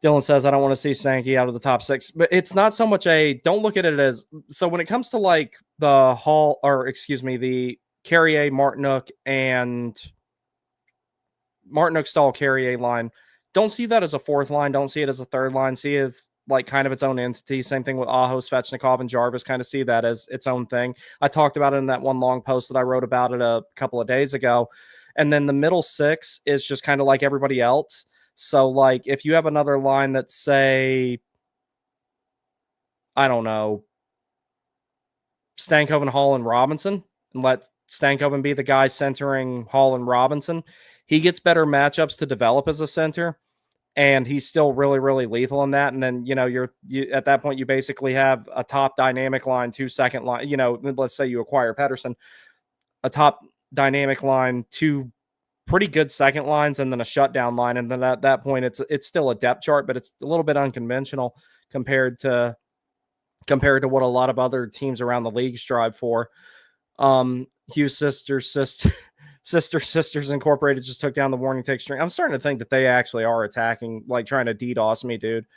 Dylan says, I don't want to see Sankey out of the top 6, but it's not so much don't look at it as, so when it comes to like the the Carrier, Martinook, and Martinook, Stahl, Carrier line, don't see that as a fourth line. Don't see it as a third line. See it as like kind of its own entity. Same thing with Aho, Svechnikov, and Jarvis. Kind of see that as its own thing. I talked about it in that one long post that I wrote about it a couple of days ago. And then the middle 6 is just kind of like everybody else. So, like, if you have another line that, say, I don't know, Stankoven, Hall, and Robinson, and let Stankoven be the guy centering Hall and Robinson, he gets better matchups to develop as a center, and he's still really, really lethal in that. And then, you at that point, you basically have a top dynamic line, 2 second line, let's say you acquire Pettersen, a top dynamic line, 2 pretty good second lines, and then a shutdown line. And then at that point, it's still a depth chart, but it's a little bit unconventional compared to what a lot of other teams around the league strive for. Hughes Sisters Incorporated just took down the warning take string. I'm starting to think that they actually are attacking, like trying to DDoS me, dude.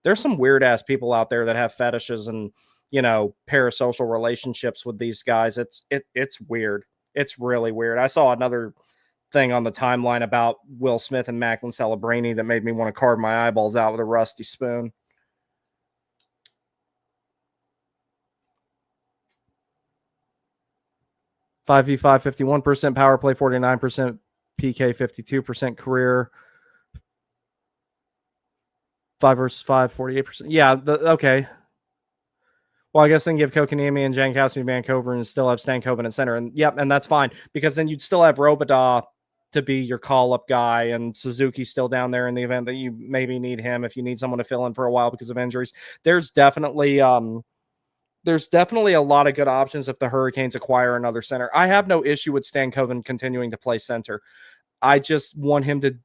There's some weird ass people out there that have fetishes and parasocial relationships with these guys. It's weird. It's really weird. I saw another thing on the timeline about Will Smith and Macklin Celebrini that made me want to carve my eyeballs out with a rusty spoon. Five v 5, 51% power play, 49% PK, 52% career. 5 versus 5, 48%. Yeah, okay. Well, I guess then give Kotkaniemi and Jankowski Vancouver and still have Stankoven at center. And yep, and that's fine, because then you'd still have Robidas to be your call-up guy, and Suzuki's still down there in the event that you maybe need him if you need someone to fill in for a while because of injuries. There's definitely a lot of good options if the Hurricanes acquire another center. I have no issue with Stankoven continuing to play center. I just want him to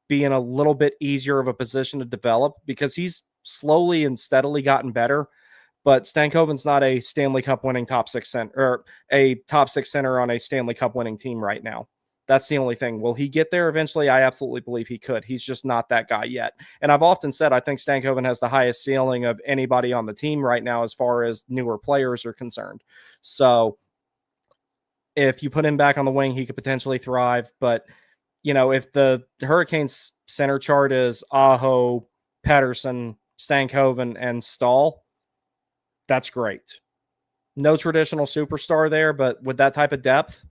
be in a little bit easier of a position to develop because he's slowly and steadily gotten better. But Stankoven's not a Stanley Cup winning top six center or a top six center on a Stanley Cup winning team right now. That's the only thing. Will he get there eventually? I absolutely believe he could. He's just not that guy yet. And I've often said I think Stankoven has the highest ceiling of anybody on the team right now as far as newer players are concerned. So if you put him back on the wing, he could potentially thrive. But, if the Hurricanes center chart is Aho, Pettersen, Stankoven, and Stahl, that's great. No traditional superstar there, but with that type of depth,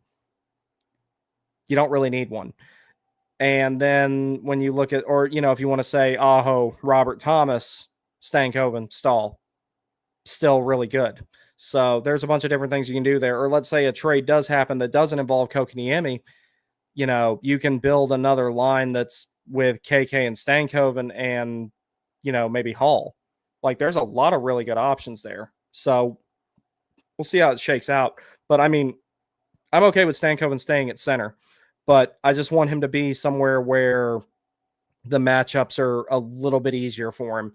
you don't really need one. And then when you look at, or, if you want to say Aho, Robert Thomas, Stankoven, Stahl, still really good. So there's a bunch of different things you can do there. Or let's say a trade does happen that doesn't involve Kokoniemi. You can build another line that's with KK and Stankoven and, maybe Hall. Like, there's a lot of really good options there. So we'll see how it shakes out. But, I mean, I'm okay with Stankoven staying at center. But I just want him to be somewhere where the matchups are a little bit easier for him.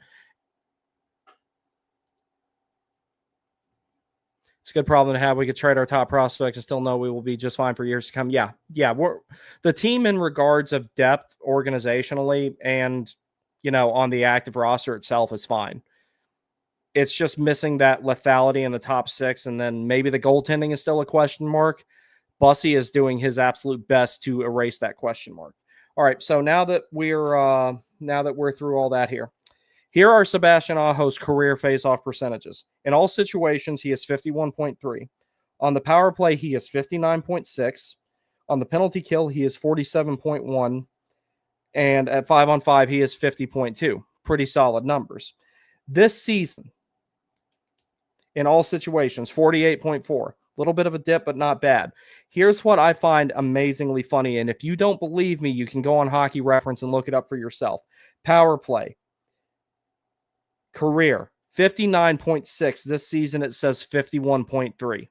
It's a good problem to have. We could trade our top prospects and still know we will be just fine for years to come. Yeah. We're the team in regards of depth organizationally and, on the active roster itself is fine. It's just missing that lethality in the top six, and then maybe the goaltending is still a question mark. Bussy is doing his absolute best to erase that question mark. All right, so now that we're through all that here are Sebastian Aho's career faceoff percentages. In all situations, he is 51.3. On the power play, he is 59.6. On the penalty kill, he is 47.1. And at 5-on-5, he is 50.2. Pretty solid numbers. This season, in all situations, 48.4. A little bit of a dip, but not bad. Here's what I find amazingly funny, and if you don't believe me, you can go on Hockey Reference and look it up for yourself. Power play. Career, 59.6. This season, it says 51.3.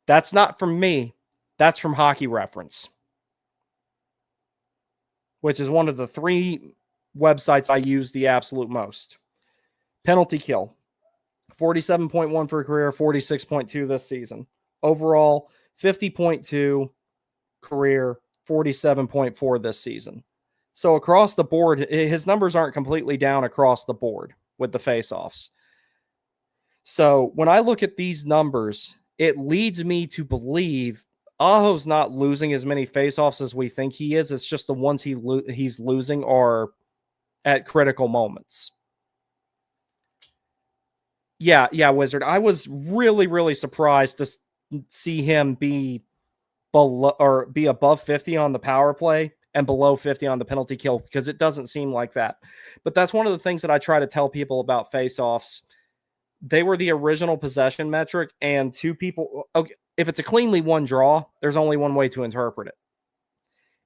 That's not from me. That's from Hockey Reference, which is one of the 3 websites I use the absolute most. Penalty kill, 47.1 for a career, 46.2 this season. Overall, 50.2 career, 47.4 this season. So across the board, his numbers aren't completely down across the board with the faceoffs. So when I look at these numbers, it leads me to believe Aho's not losing as many faceoffs as we think he is. It's just the ones he's losing are at critical moments. Yeah, Wizard. I was really, really surprised to see him be above 50 on the power play and below 50 on the penalty kill, because it doesn't seem like that. But that's one of the things that I try to tell people about faceoffs. They were the original possession metric, and two people. Okay, if it's a cleanly won draw, there's only one way to interpret it.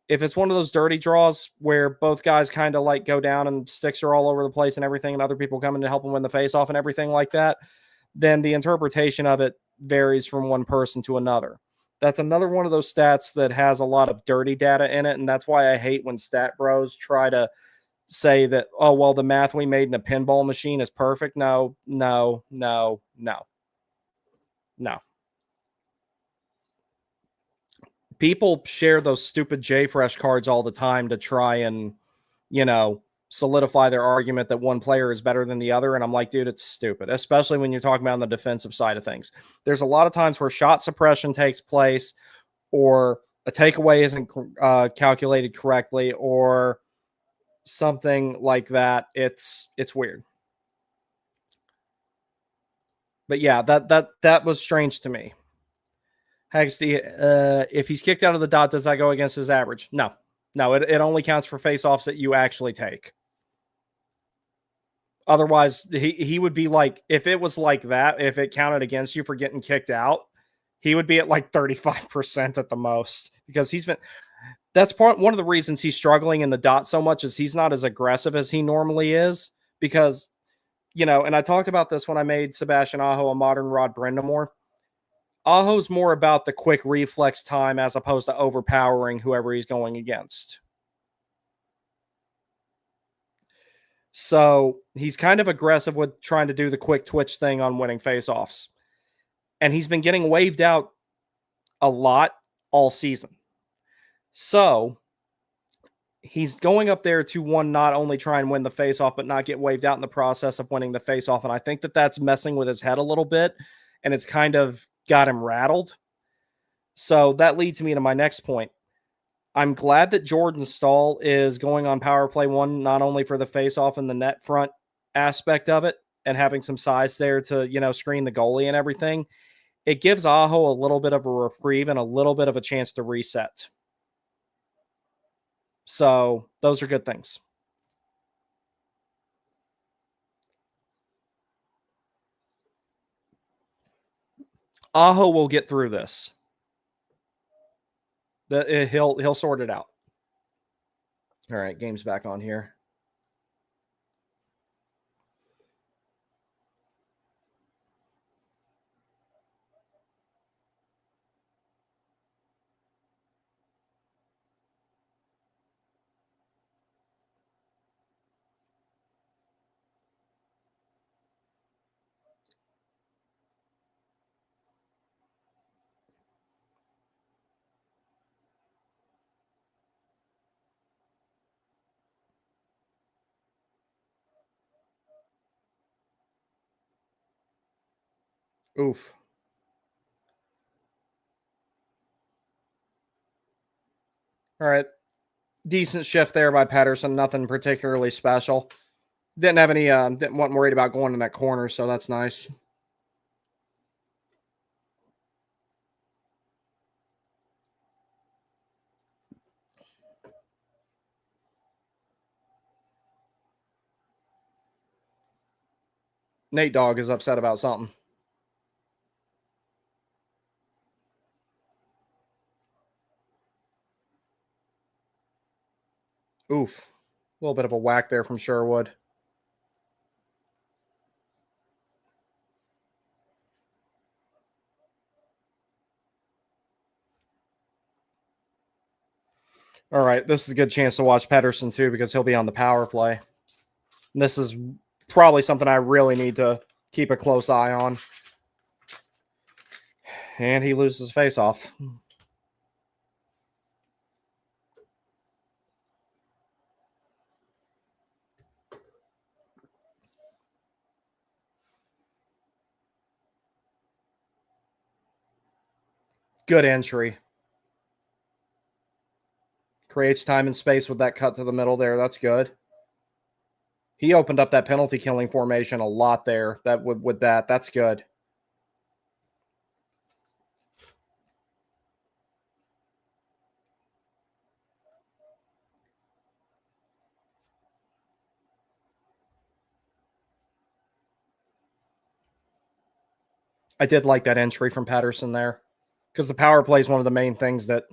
If it's one of those dirty draws where both guys kind of like go down and sticks are all over the place and everything, and other people come in to help them win the faceoff and everything like that, then the interpretation of it varies from one person to another. That's another one of those stats that has a lot of dirty data in it, and that's why I hate when stat bros try to say that, oh, well, the math we made in a pinball machine is perfect. No. People share those stupid JFresh cards all the time to try and, solidify their argument that one player is better than the other. And I'm like, dude, it's stupid, especially when you're talking about on the defensive side of things. There's a lot of times where shot suppression takes place, or a takeaway isn't calculated correctly, or something like that. It's weird. But yeah, that was strange to me. Haggerty, if he's kicked out of the dot, does that go against his average? No, it only counts for face-offs that you actually take. Otherwise, he would be like, if it was like that, if it counted against you for getting kicked out, he would be at like 35% at the most because he's been. That's one of the reasons he's struggling in the dot so much is he's not as aggressive as he normally is because, and I talked about this when I made Sebastian Aho a modern Rod Brindamore. Aho's more about the quick reflex time as opposed to overpowering whoever he's going against. So he's kind of aggressive with trying to do the quick twitch thing on winning faceoffs. And he's been getting waved out a lot all season. So he's going up there to not only try and win the faceoff, but not get waved out in the process of winning the faceoff. And I think that that's messing with his head a little bit. And it's kind of got him rattled. So that leads me to my next point. I'm glad that Jordan Stahl is going on power play 1, not only for the faceoff and the net front aspect of it and having some size there to, screen the goalie and everything. It gives Aho a little bit of a reprieve and a little bit of a chance to reset. So those are good things. Aho will get through this. He'll sort it out. All right, game's back on here. Oof. All right. Decent shift there by Pettersen. Nothing particularly special. Didn't have any, wasn't worried about going in that corner, so that's nice. Nate Dogg is upset about something. Oof. A little bit of a whack there from Sherwood. All right, this is a good chance to watch Pettersen too because he'll be on the power play. And this is probably something I really need to keep a close eye on. And he loses face off. Good entry. Creates time and space with that cut to the middle there. That's good. He opened up that penalty killing formation a lot there. With that. That's good. I did like that entry from Pettersen there because the power play is one of the main things that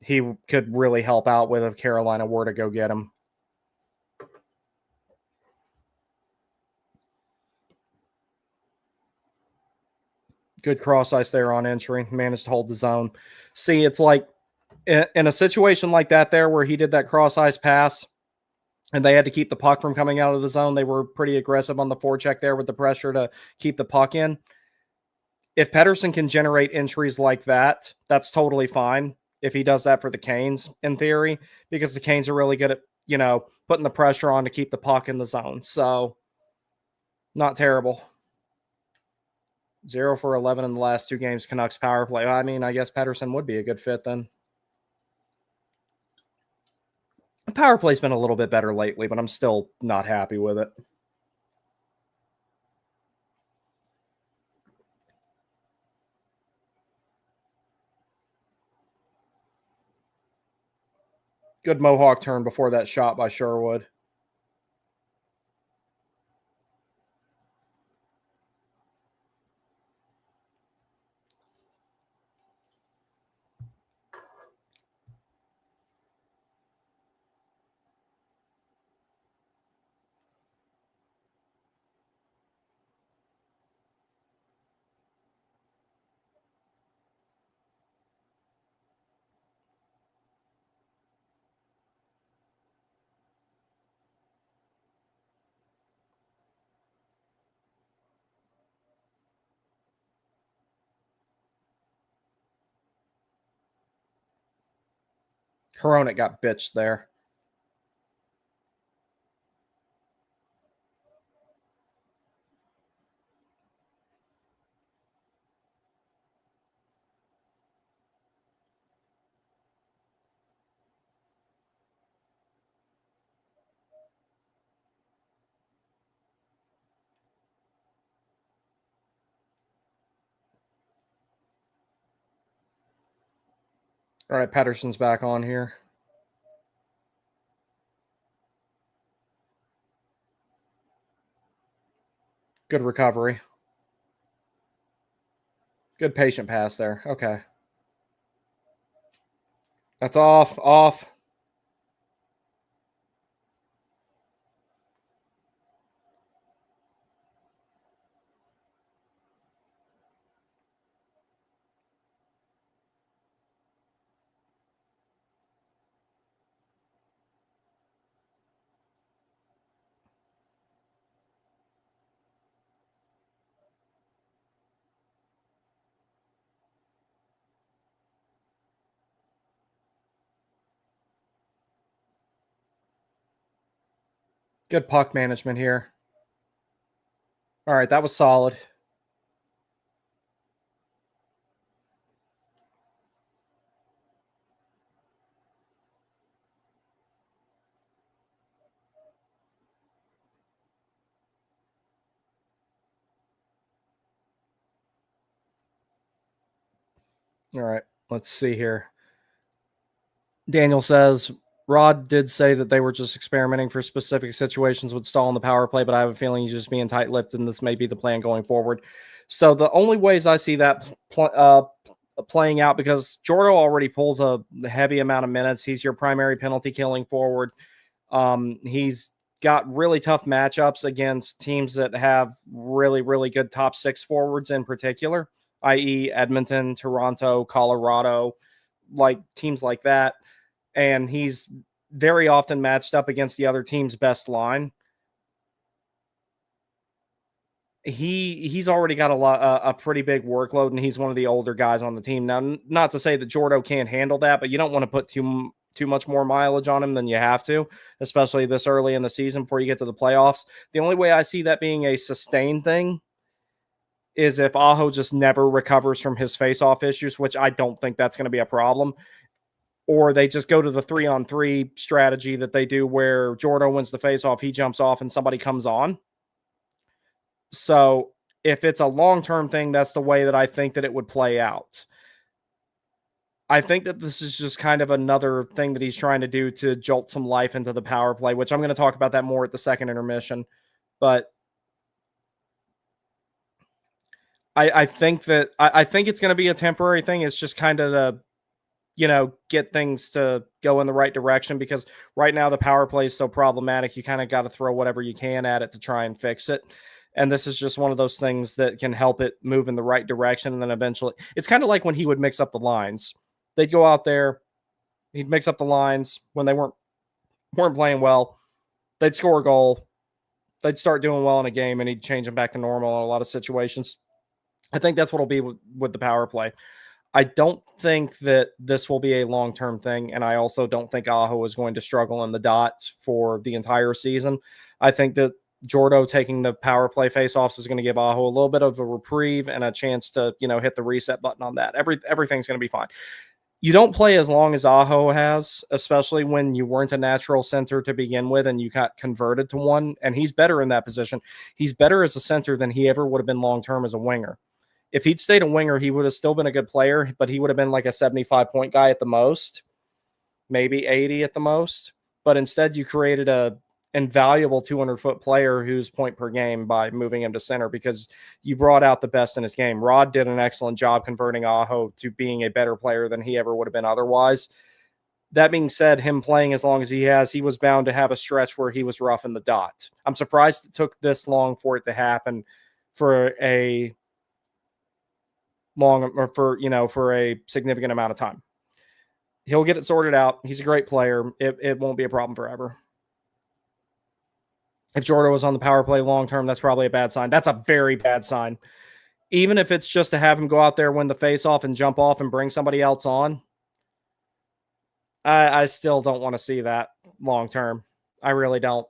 he could really help out with if Carolina were to go get him. Good cross ice there on entry. Managed to hold the zone. See, it's like in a situation like that there where he did that cross ice pass and they had to keep the puck from coming out of the zone, they were pretty aggressive on the forecheck there with the pressure to keep the puck in. If Pettersen can generate entries like that, that's totally fine if he does that for the Canes, in theory, because the Canes are really good at, putting the pressure on to keep the puck in the zone. So, not terrible. 0 for 11 in the last 2 games, Canucks power play. I mean, I guess Pettersen would be a good fit then. The power play's been a little bit better lately, but I'm still not happy with it. Good Mohawk turn before that shot by Sherwood. Hronek got bitched there. All right, Pettersen's back on here. Good recovery. Good patient pass there. Okay. That's off. Off. Good puck management here. All right, that was solid. All right, let's see here. Daniel says, Rod did say that they were just experimenting for specific situations would stall in the power play, but I have a feeling he's just being tight-lipped, and this may be the plan going forward. So the only ways I see that playing out, because Jordo already pulls a heavy amount of minutes. He's your primary penalty killing forward. He's got really tough matchups against teams that have really, really good top six forwards in particular, i.e. Edmonton, Toronto, Colorado, like teams like that. And he's very often matched up against the other team's best line. He's already got a pretty big workload, and he's one of the older guys on the team. Now, not to say that Jordo can't handle that, but you don't want to put too much more mileage on him than you have to, especially this early in the season before you get to the playoffs. The only way I see that being a sustained thing is if Aho just never recovers from his face-off issues, which I don't think that's going to be a problem. Or they just go to the 3-on-3 strategy that they do where Jordo wins the face-off, he jumps off, and somebody comes on. So if it's a long-term thing, that's the way that I think that it would play out. I think that this is just kind of another thing that he's trying to do to jolt some life into the power play, which I'm going to talk about that more at the second intermission. But I think it's going to be a temporary thing. It's just kind of to, get things to go in the right direction, because right now the power play is so problematic. You kind of got to throw whatever you can at it to try and fix it. And this is just one of those things that can help it move in the right direction. And then eventually it's kind of like when he would mix up the lines. They'd go out there, he'd mix up the lines when they weren't playing well. They'd score a goal. They'd start doing well in a game, and he'd change them back to normal in a lot of situations. I think that's what it'll be with the power play. I don't think that this will be a long-term thing, and I also don't think Aho is going to struggle in the dots for the entire season. I think that Jordo taking the power play faceoffs is going to give Aho a little bit of a reprieve and a chance to, hit the reset button on that. Everything's going to be fine. You don't play as long as Aho has, especially when you weren't a natural center to begin with and you got converted to one, and he's better in that position. He's better as a center than he ever would have been long-term as a winger. If he'd stayed a winger, he would have still been a good player, but he would have been like a 75-point guy at the most, maybe 80 at the most. But instead, you created a invaluable 200-foot player who's point per game by moving him to center, because you brought out the best in his game. Rod did an excellent job converting Aho to being a better player than he ever would have been otherwise. That being said, him playing as long as he has, he was bound to have a stretch where he was rough in the dot. I'm surprised it took this long for it to happen for a significant amount of time. He'll get it sorted out. He's a great player. It won't be a problem forever. If Jordo was on the power play long-term, that's probably a bad sign. That's a very bad sign. Even if it's just to have him go out there, win the face-off, and jump off and bring somebody else on, I still don't want to see that long term. I really don't.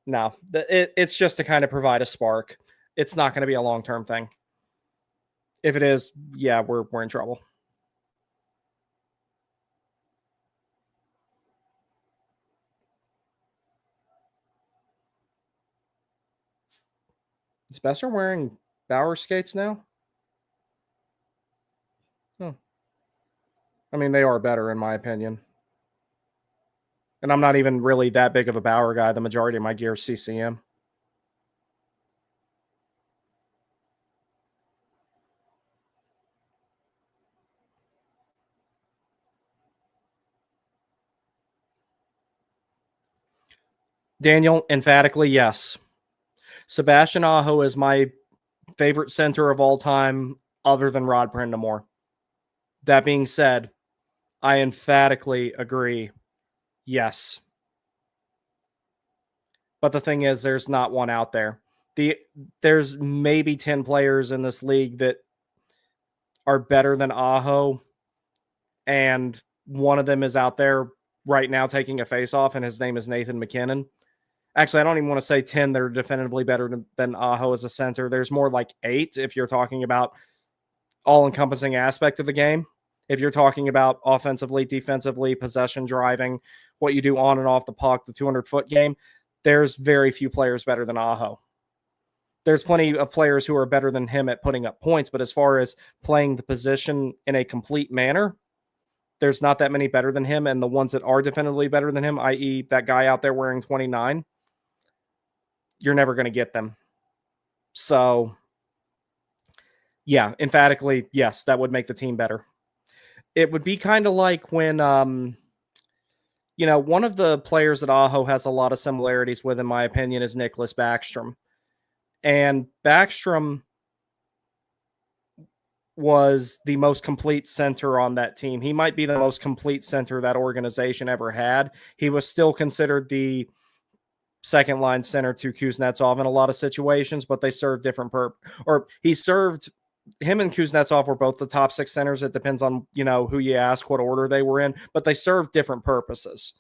No. It's just to kind of provide a spark. It's not going to be a long term thing. If it is, yeah, we're in trouble. Is Besser wearing Bauer skates now? Oh. I mean, they are better in my opinion. And I'm not even really that big of a Bauer guy. The majority of my gear is CCM. Daniel, emphatically, yes. Sebastian Aho is my favorite center of all time, other than Rod Brindamore. That being said, I emphatically agree. Yes. But the thing is, there's not one out there. There's maybe 10 players in this league that are better than Aho, and one of them is out there right now taking a face off, and his name is Nathan McKinnon. Actually, I don't even want to say 10 that are definitively better than Aho as a center. There's more like 8 if you're talking about all-encompassing aspect of the game. If you're talking about offensively, defensively, possession driving, what you do on and off the puck, the 200-foot game, there's very few players better than Aho. There's plenty of players who are better than him at putting up points, but as far as playing the position in a complete manner, there's not that many better than him. And the ones that are definitively better than him, i.e. that guy out there wearing 29, you're never going to get them. So, yeah, emphatically, yes, that would make the team better. It would be kind of like when, one of the players that Aho has a lot of similarities with, in my opinion, is Nicholas Backstrom. And Backstrom was the most complete center on that team. He might be the most complete center that organization ever had. He was still considered the second line center to Kuznetsov in a lot of situations, but they served different him and Kuznetsov were both the top 6 centers. It depends on, who you ask, what order they were in, but they served different purposes.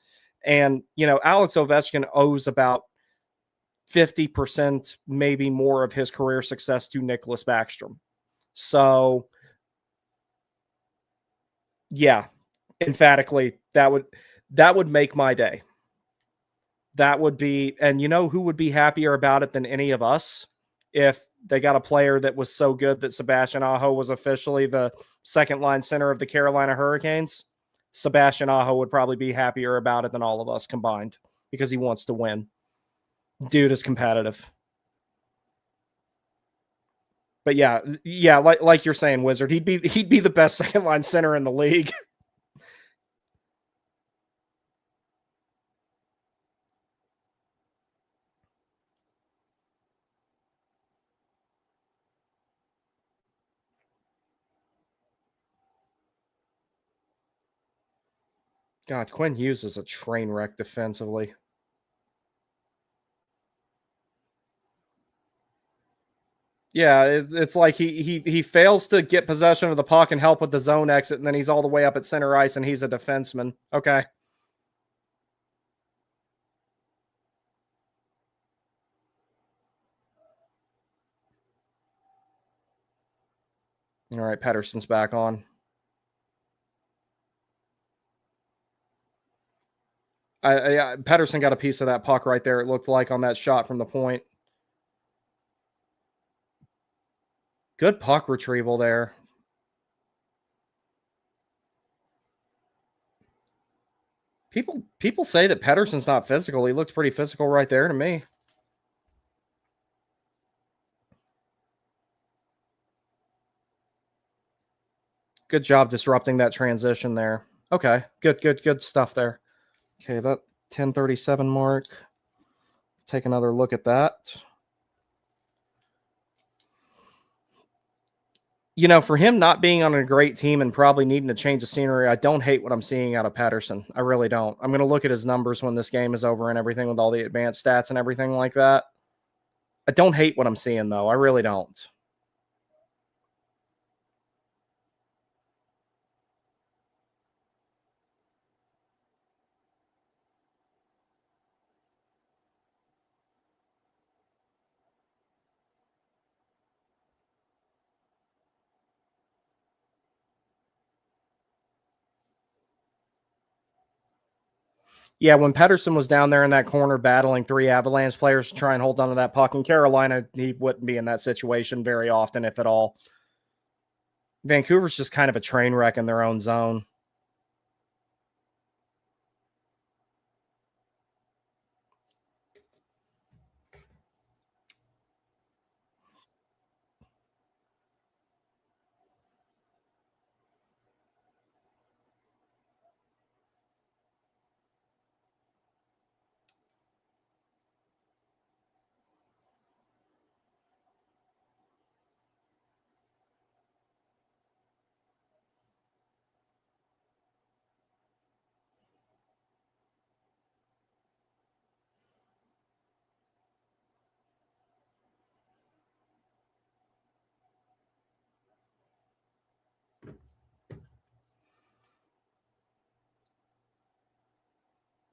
And, Alex Ovechkin owes about 50%, maybe more, of his career success to Nicholas Backstrom. So, yeah, emphatically, that would make my day. That would be, and who would be happier about it than any of us if they got a player that was so good that Sebastian Aho was officially the second line center of the Carolina Hurricanes? Sebastian Aho would probably be happier about it than all of us combined because he wants to win. Dude is competitive. But yeah, like you're saying, Wizard, he'd be the best second line center in the league. God, Quinn Hughes is a train wreck defensively. Yeah, it's like he fails to get possession of the puck and help with the zone exit, and then he's all the way up at center ice, and he's a defenseman. Okay. All right, Pettersen's back on. Pettersen got a piece of that puck right there, it looked like, on that shot from the point. Good puck retrieval there. People say that Pettersen's not physical. He looked pretty physical right there to me. Good job disrupting that transition there. Okay, good stuff there. Okay, that 10:37 mark. Take another look at that. For him not being on a great team and probably needing to change the scenery, I don't hate what I'm seeing out of Pettersen. I really don't. I'm going to look at his numbers when this game is over and everything with all the advanced stats and everything like that. I don't hate what I'm seeing, though. I really don't. Yeah, when Pettersen was down there in that corner battling 3 Avalanche players to try and hold on to that puck in Carolina, he wouldn't be in that situation very often, if at all. Vancouver's just kind of a train wreck in their own zone.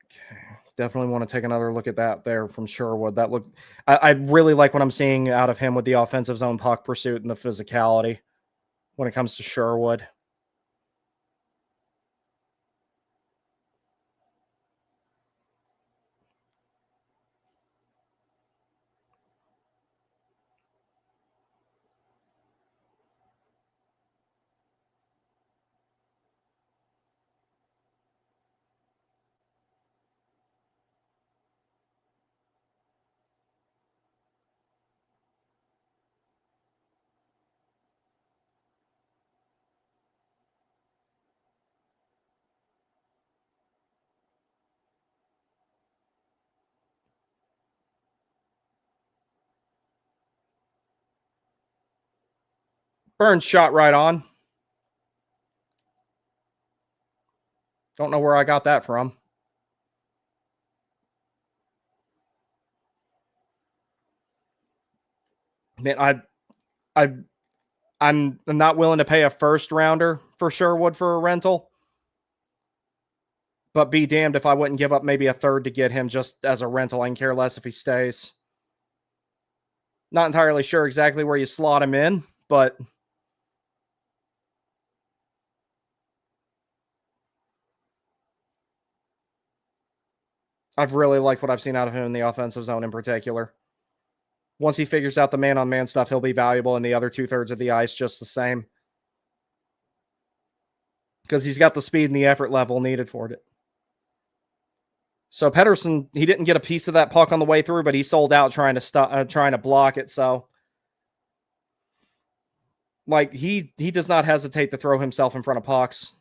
Okay. Definitely want to take another look at that there from Sherwood. That looked, I really like what I'm seeing out of him with the offensive zone puck pursuit and the physicality when it comes to Sherwood. Burns shot right on. Don't know where I got that from. Man, I'm not willing to pay a first rounder for Sherwood for a rental, but be damned if I wouldn't give up maybe a third to get him just as a rental. I can care less if he stays. Not entirely sure exactly where you slot him in, but I've really liked what I've seen out of him in the offensive zone in particular. Once he figures out the man-on-man stuff, he'll be valuable in the other 2/3 of the ice just the same. Because he's got the speed and the effort level needed for it. So Pettersen, he didn't get a piece of that puck on the way through, but he sold out trying to block it. So, like, he does not hesitate to throw himself in front of pucks.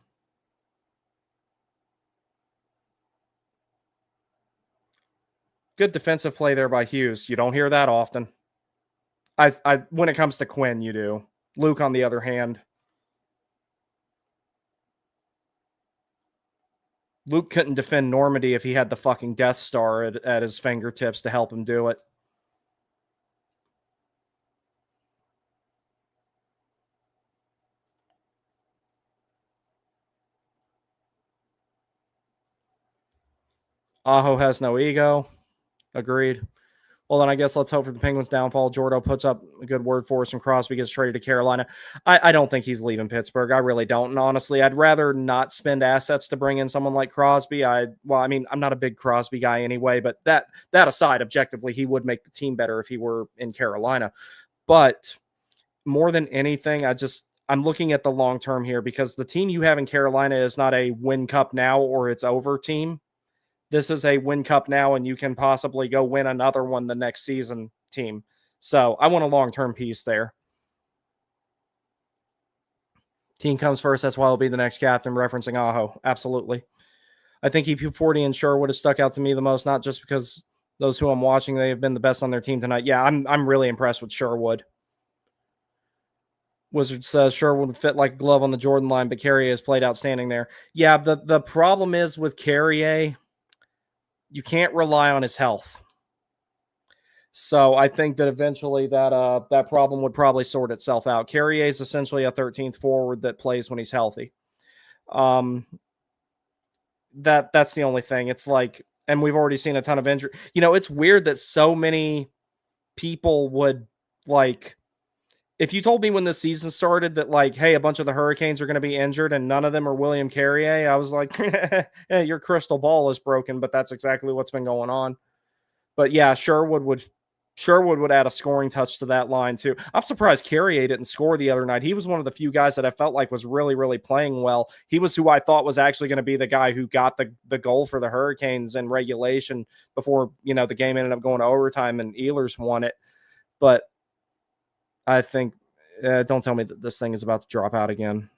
Good defensive play there by Hughes. You don't hear that often. I when it comes to Quinn, you do. Luke, on the other hand, Luke couldn't defend Normandy if he had the fucking Death Star at his fingertips to help him do it. Aho has no ego. Agreed. Well, then I guess let's hope for the Penguins' downfall. Jordo puts up a good word for us and Crosby gets traded to Carolina. I don't think he's leaving Pittsburgh. I really don't. And honestly, I'd rather not spend assets to bring in someone like Crosby. I'm not a big Crosby guy anyway, but that aside, objectively, he would make the team better if he were in Carolina. But more than anything, I'm looking at the long term here because the team you have in Carolina is not a win cup now or it's over team. This is a win cup now, and you can possibly go win another one the next season team. So I want a long-term piece there. Team comes first. That's why I'll be the next captain, referencing Aho. Absolutely. I think EP40 and Sherwood have stuck out to me the most, not just because those who I'm watching, they have been the best on their team tonight. Yeah, I'm really impressed with Sherwood. Wizard says Sherwood would fit like a glove on the Jordan line, but Carrier has played outstanding there. Yeah, the problem is with Carrier, you can't rely on his health. So I think that eventually that problem would probably sort itself out. Carrier is essentially a 13th forward that plays when he's healthy. That's the only thing. It's like, and we've already seen a ton of injury. It's weird that so many people would like if you told me when the season started that, like, hey, a bunch of the Hurricanes are going to be injured and none of them are William Carrier, I was like, yeah, your crystal ball is broken, but that's exactly what's been going on. But yeah, Sherwood would add a scoring touch to that line too. I'm surprised Carrier didn't score the other night. He was one of the few guys that I felt like was really, really playing well. He was who I thought was actually going to be the guy who got the goal for the Hurricanes in regulation before, the game ended up going to overtime and Ehlers won it. But I think, don't tell me that this thing is about to drop out again.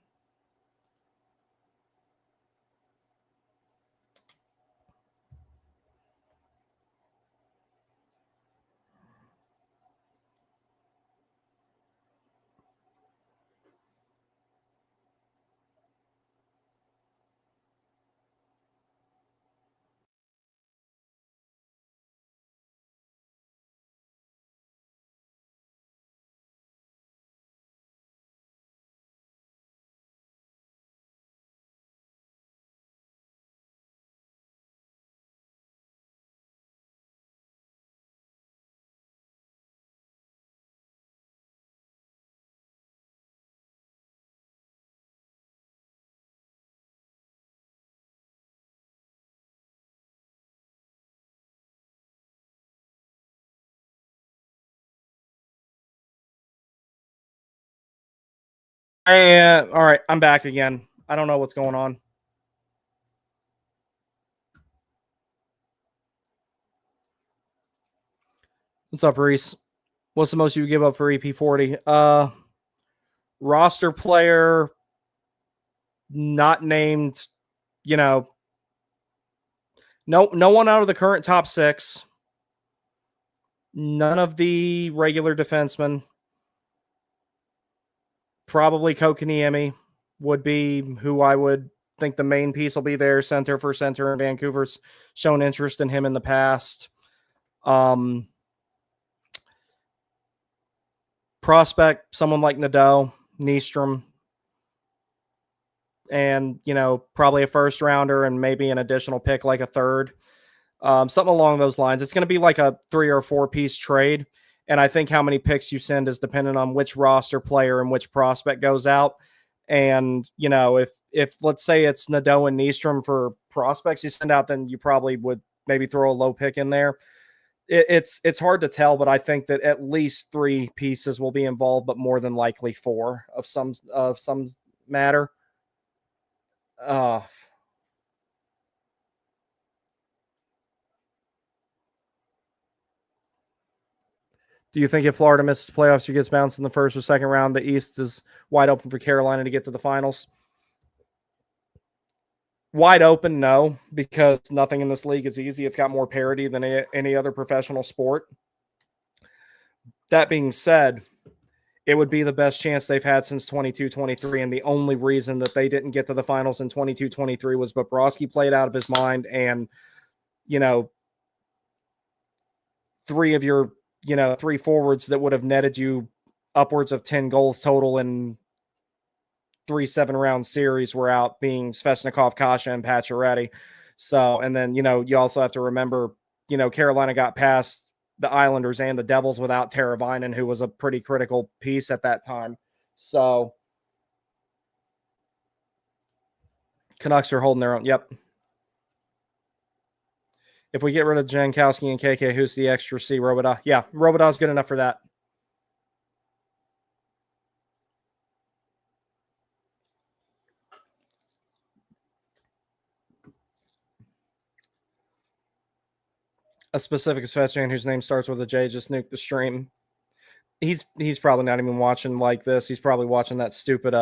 And all right, I'm back again. I don't know what's going on. What's up, Reese? What's the most you would give up for EP40? Roster player, not named, no one out of the current top 6. None of the regular defensemen. Probably Kokaniemi would be who I would think the main piece will be there. Center for center in Vancouver's shown interest in him in the past. Prospect, someone like Nadeau, Nystrom, and, probably a first rounder and maybe an additional pick like a third. Something along those lines. It's going to be like a 3 or 4 piece trade. And I think how many picks you send is dependent on which roster player and which prospect goes out. And, if let's say it's Nadeau and Nystrom for prospects you send out, then you probably would maybe throw a low pick in there. It's hard to tell, but I think that at least 3 pieces will be involved, but more than likely 4 of some matter. Do you think if Florida misses playoffs or gets bounced in the first or second round, the East is wide open for Carolina to get to the finals? Wide open, no, because nothing in this league is easy. It's got more parity than any other professional sport. That being said, it would be the best chance they've had since 22-23, and the only reason that they didn't get to the finals in 22-23 was Bobrovsky played out of his mind, and, 3 of your, 3 forwards that would have netted you upwards of 10 goals total in 3 7-round series were out, being Svechnikov, Kasha, and Pacioretty. So, and then, you also have to remember, Carolina got past the Islanders and the Devils without Teravainen, who was a pretty critical piece at that time. So, Canucks are holding their own. Yep. If we get rid of Jankowski and KK, who's the extra C? Robidas. Yeah, Robidas's good enough for that. A specific Svechnik whose name starts with a J just nuked the stream. He's probably not even watching like this. He's probably watching that stupid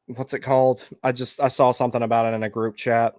what's it called? I saw something about it in a group chat.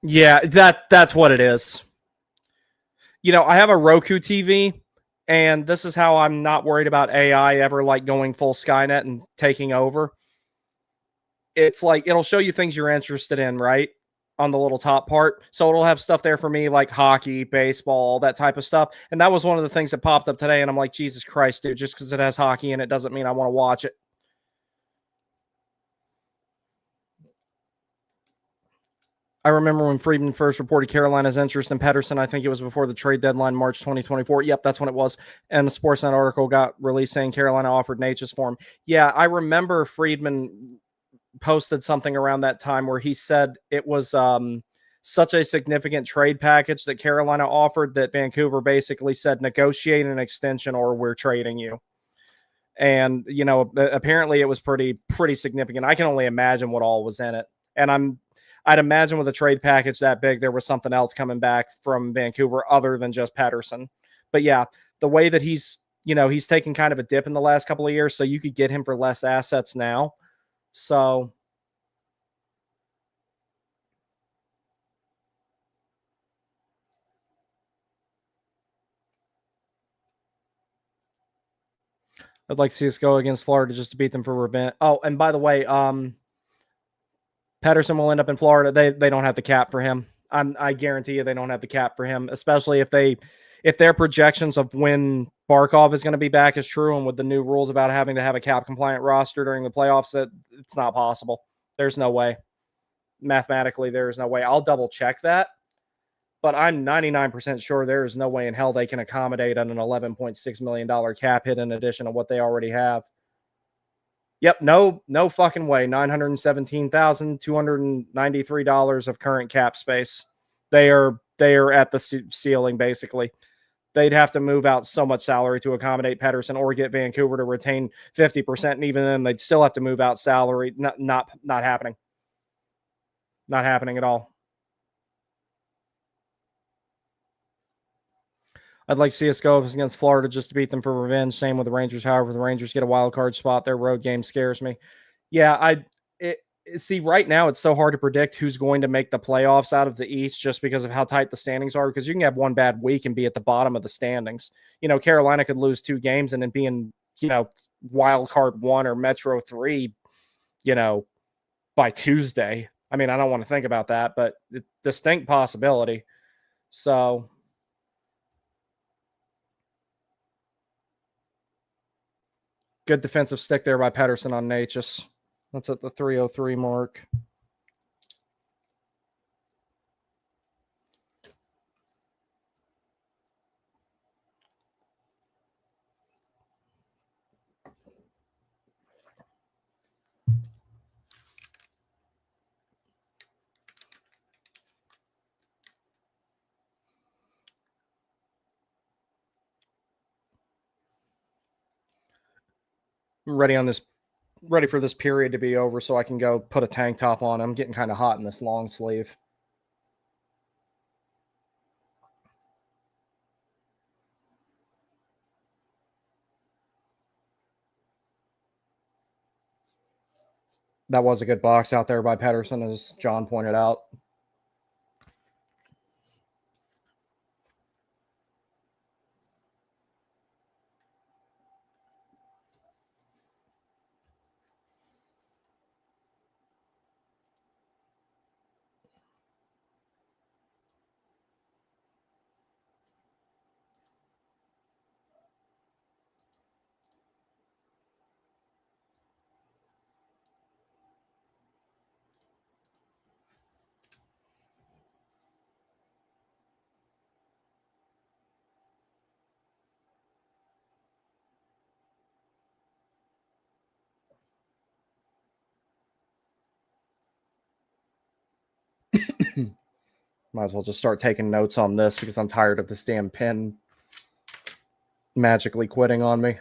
Yeah, that's what it is. You know, I have a Roku TV, and this is how I'm not worried about AI ever like going full Skynet and taking over. It's like it'll show you things you're interested in, right? On the little top part. So it'll have stuff there for me like hockey, baseball, that type of stuff. And that was one of the things that popped up today. And I'm like, Jesus Christ, dude, just because it has hockey in it doesn't mean I want to watch it. I remember when Friedman first reported Carolina's interest in Pettersen. I think it was before the trade deadline, March 2024. Yep, that's when it was. And the Sportsnet article got released saying Carolina offered Natchez for him. Yeah, I remember Friedman posted something around that time where he said it was such a significant trade package that Carolina offered that Vancouver basically said negotiate an extension or we're trading you. And you know, apparently it was pretty significant. I can only imagine what all was in it. And I'd imagine with a trade package that big, there was something else coming back from Vancouver other than just Pettersen. But yeah, the way that he's taken kind of a dip in the last couple of years, so you could get him for less assets now. So I'd like to see us go against Florida just to beat them for revenge. Oh, and by the way, Pettersen will end up in Florida. They don't have the cap for him. I guarantee you they don't have the cap for him, especially if their projections of when Barkov is going to be back is true, and with the new rules about having to have a cap compliant roster during the playoffs, that it's not possible. There's no way. Mathematically, there is no way. I'll double check that, but I'm 99% sure there is no way in hell they can accommodate an $11.6 million cap hit in addition to what they already have. Yep, no fucking way. $917,293 of current cap space. They are at the ceiling basically. They'd have to move out so much salary to accommodate Pettersen or get Vancouver to retain 50%, and even then they'd still have to move out salary. Not happening. Not happening at all. I'd like to see us go up against Florida just to beat them for revenge. Same with the Rangers. However, the Rangers get a wild card spot. Their road game scares me. Yeah, see right now it's so hard to predict who's going to make the playoffs out of the East just because of how tight the standings are. Because you can have one bad week and be at the bottom of the standings. You know, Carolina could lose 2 games and then be in wild card 1 or Metro 3. You know, by Tuesday. I mean, I don't want to think about that, but it's a distinct possibility. So good defensive stick there by Pettersen on Natchez. That's at the 303 mark. I'm ready for this period to be over so I can go put a tank top on. I'm getting kind of hot in this long sleeve. That was a good box out there by Pettersen, as John pointed out. Might as well just start taking notes on this because I'm tired of this damn pen magically quitting on me.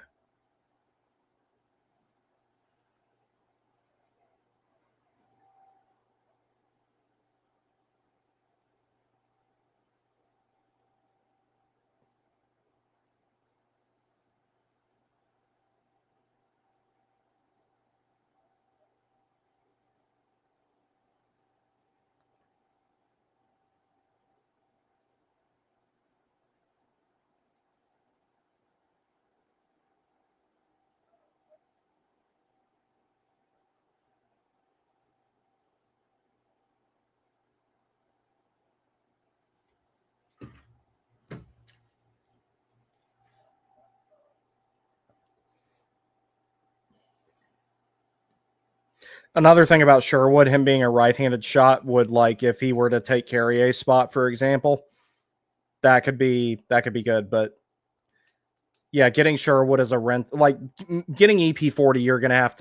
Another thing about Sherwood, him being a right-handed shot, would, like, if he were to take Carrier's spot, for example, that could be good. But yeah, getting Sherwood as a rent, like getting EP40, you're gonna have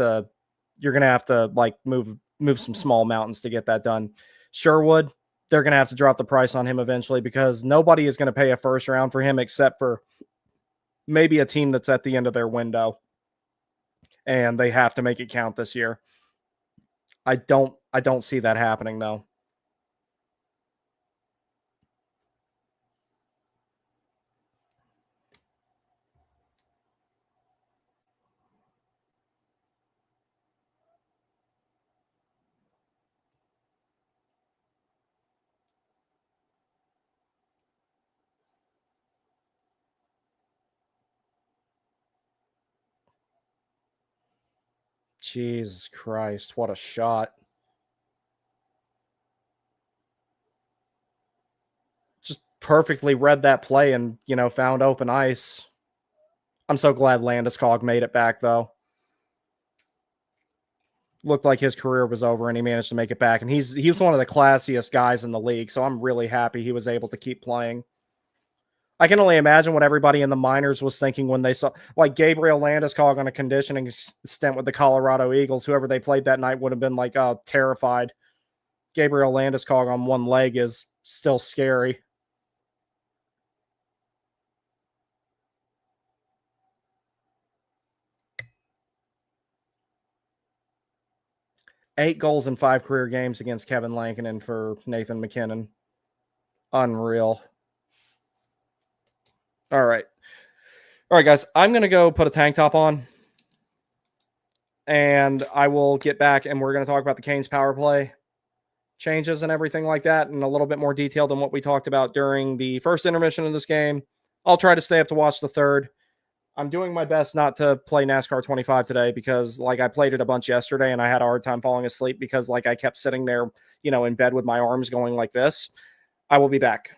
to like move some small mountains to get that done. Sherwood, they're gonna have to drop the price on him eventually because nobody is gonna pay a first round for him except for maybe a team that's at the end of their window, and they have to make it count this year. I don't see that happening though. Jesus Christ, what a shot. Just perfectly read that play and, found open ice. I'm so glad Landeskog made it back, though. Looked like his career was over, and he managed to make it back. And he was one of the classiest guys in the league, so I'm really happy he was able to keep playing. I can only imagine what everybody in the minors was thinking when they saw, like, Gabriel Landeskog on a conditioning stint with the Colorado Eagles. Whoever they played that night would have been, like, terrified. Gabriel Landeskog on one leg is still scary. Eight goals in 5 career games against Kevin Lankinen for Nathan MacKinnon. Unreal. All right. All right, guys. I'm going to go put a tank top on. And I will get back, and we're going to talk about the Canes power play changes and everything like that in a little bit more detail than what we talked about during the first intermission of this game. I'll try to stay up to watch the third. I'm doing my best not to play NASCAR 25 today because, like, I played it a bunch yesterday and I had a hard time falling asleep because, like, I kept sitting there, in bed with my arms going like this. I will be back.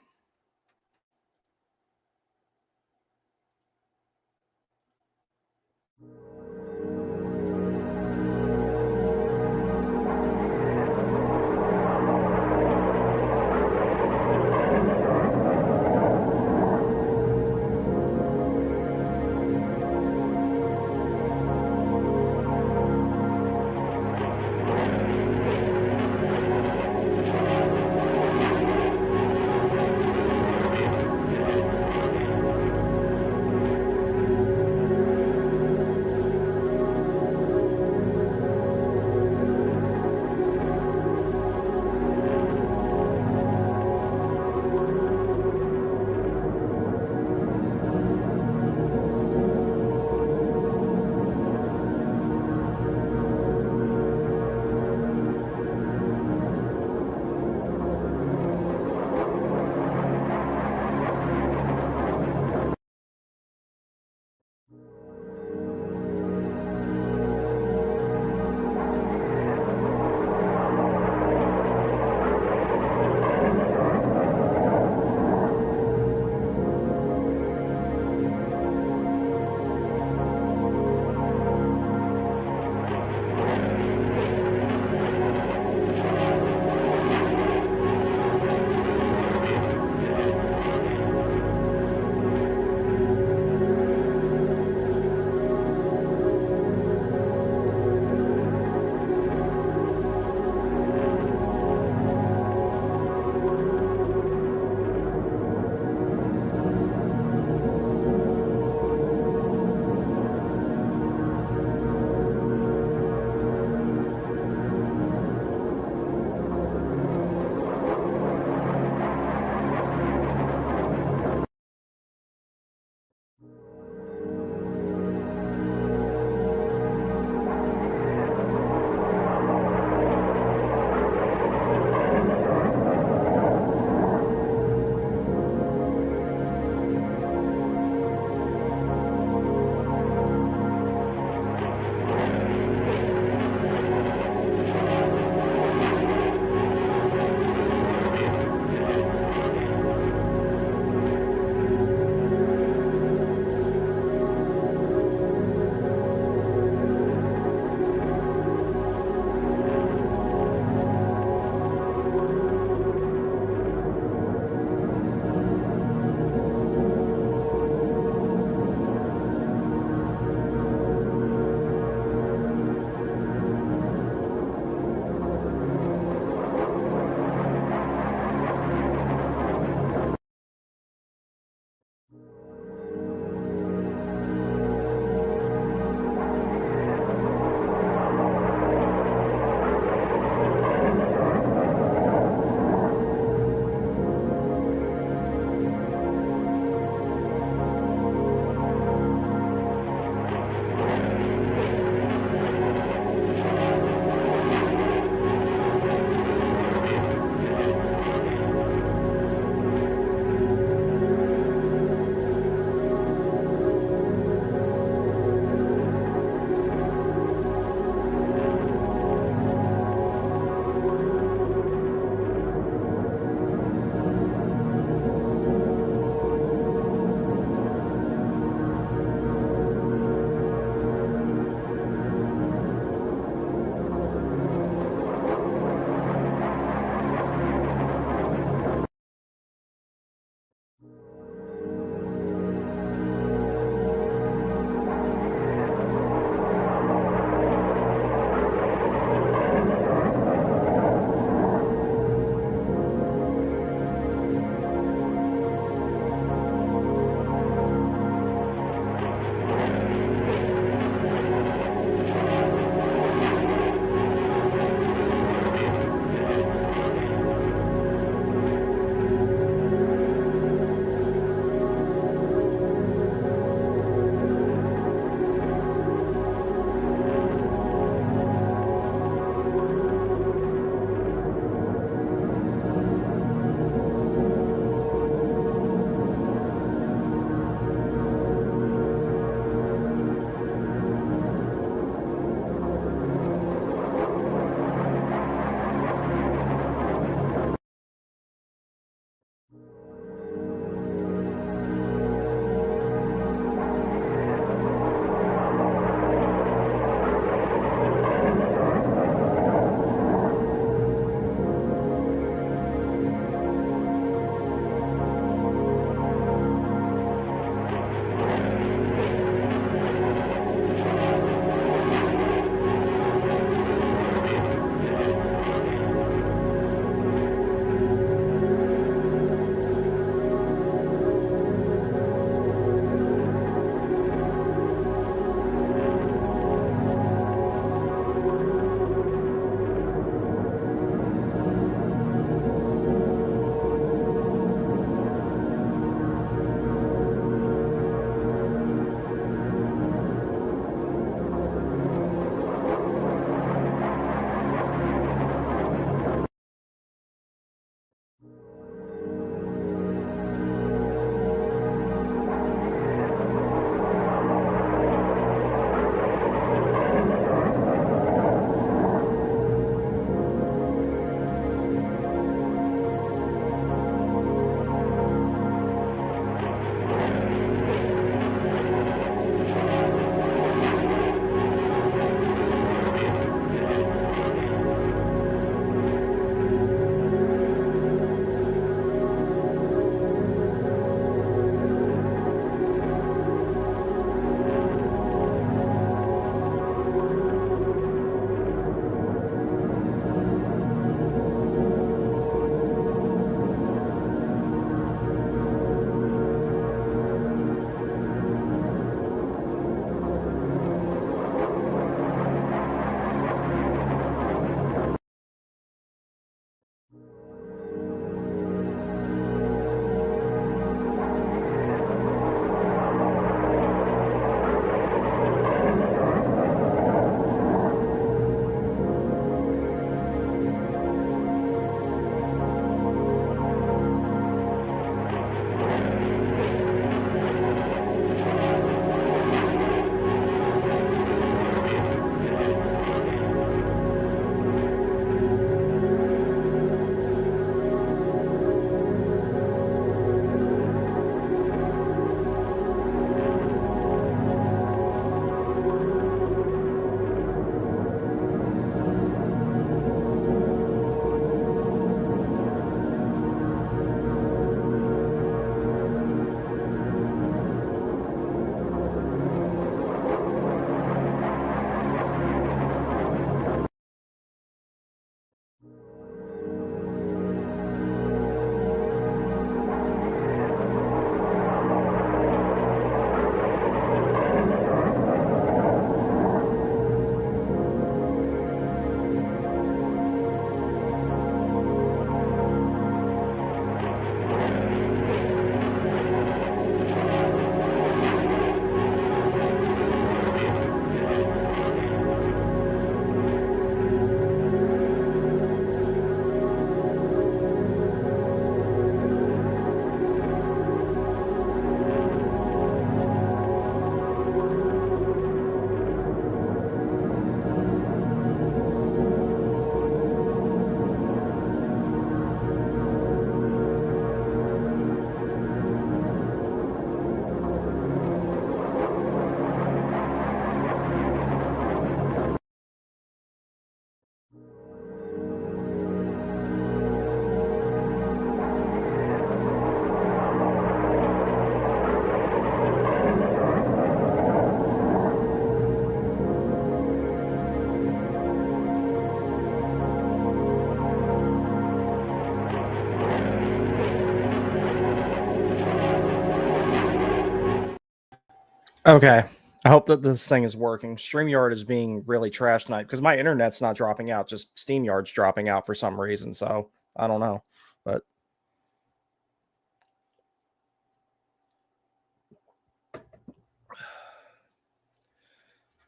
Okay. I hope that this thing is working. StreamYard is being really trash tonight because my internet's not dropping out, just SteamYard's dropping out for some reason. So I don't know. But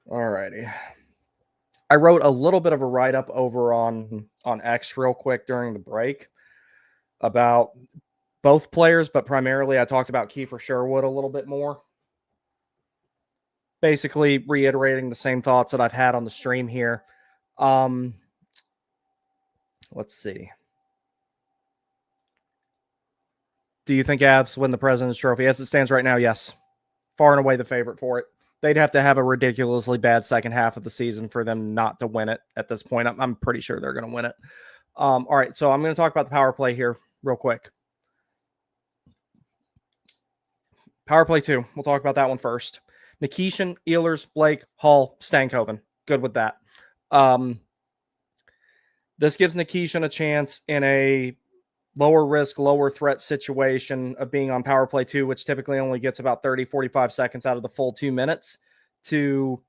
alrighty. I wrote a little bit of a write-up over on X real quick during the break about both players, but primarily I talked about Kiefer Sherwood a little bit more. Basically reiterating the same thoughts that I've had on the stream here. Let's see. Do you think Avs win the President's Trophy? As it stands right now, yes. Far and away the favorite for it. They'd have to have a ridiculously bad second half of the season for them not to win it at this point. I'm pretty sure they're going to win it. All right, so I'm going to talk about the power play here real quick. Power play 2. We'll talk about that one first. Nikishin, Ehlers, Blake, Hall, Stankoven. Good with that. This gives Nikishin a chance in a lower risk, lower threat situation of being on power play 2, which typically only gets about 30, 45 seconds out of the full 2 minutes to,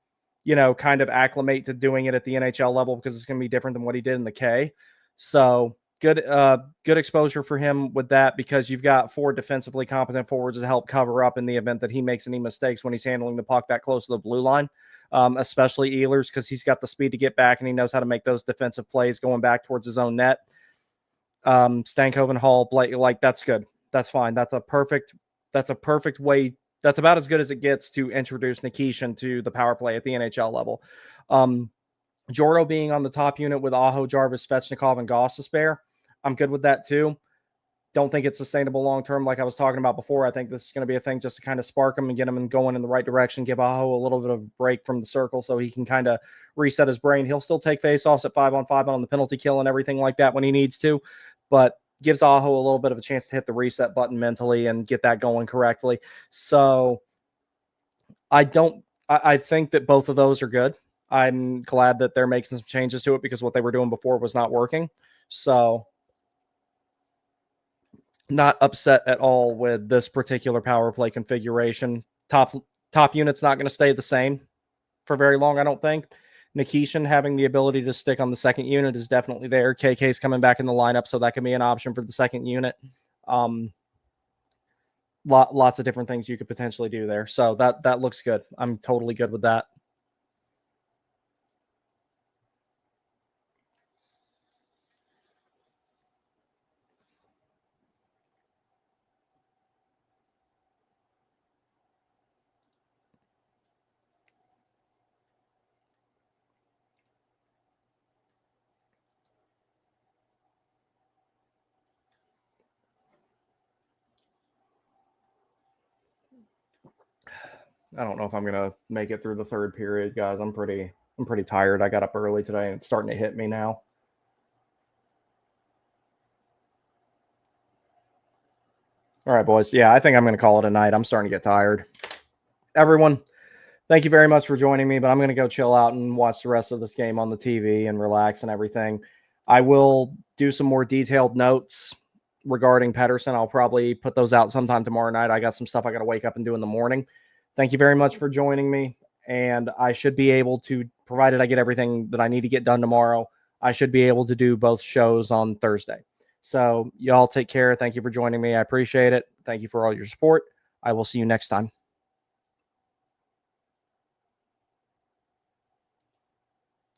kind of acclimate to doing it at the NHL level because it's going to be different than what he did in the K. So good exposure for him with that because you've got 4 defensively competent forwards to help cover up in the event that he makes any mistakes when he's handling the puck that close to the blue line, especially Ehlers because he's got the speed to get back and he knows how to make those defensive plays going back towards his own net. Stankoven, Hall, Blake, like that's good. That's fine. That's a perfect way. That's about as good as it gets to introduce Nikishin to the power play at the NHL level. Jordo being on the top unit with Aho, Jarvis, Svechnikov, and Goss to spare. I'm good with that too. Don't think it's sustainable long-term like I was talking about before. I think this is going to be a thing just to kind of spark him and get him going in the right direction, give Aho a little bit of a break from the circle so he can kind of reset his brain. He'll still take face-offs at 5-on-5 on the penalty kill and everything like that when he needs to, but gives Aho a little bit of a chance to hit the reset button mentally and get that going correctly. So I think that both of those are good. I'm glad that they're making some changes to it because what they were doing before was not working. So not upset at all with this particular power play configuration. Top unit's not going to stay the same for very long, I don't think. Nikishin having the ability to stick on the second unit is definitely there. KK's coming back in the lineup, so that can be an option for the second unit. Lots of different things you could potentially do there. So that looks good. I'm totally good with that. I don't know if I'm going to make it through the third period, guys. I'm pretty tired. I got up early today and it's starting to hit me now. All right, boys. Yeah, I think I'm going to call it a night. I'm starting to get tired. Everyone, thank you very much for joining me, but I'm going to go chill out and watch the rest of this game on the TV and relax and everything. I will do some more detailed notes regarding Pettersen. I'll probably put those out sometime tomorrow night. I got some stuff I got to wake up and do in the morning. Thank you very much for joining me. And I should be able to, provided I get everything that I need to get done tomorrow, I should be able to do both shows on Thursday. So y'all take care. Thank you for joining me. I appreciate it. Thank you for all your support. I will see you next time.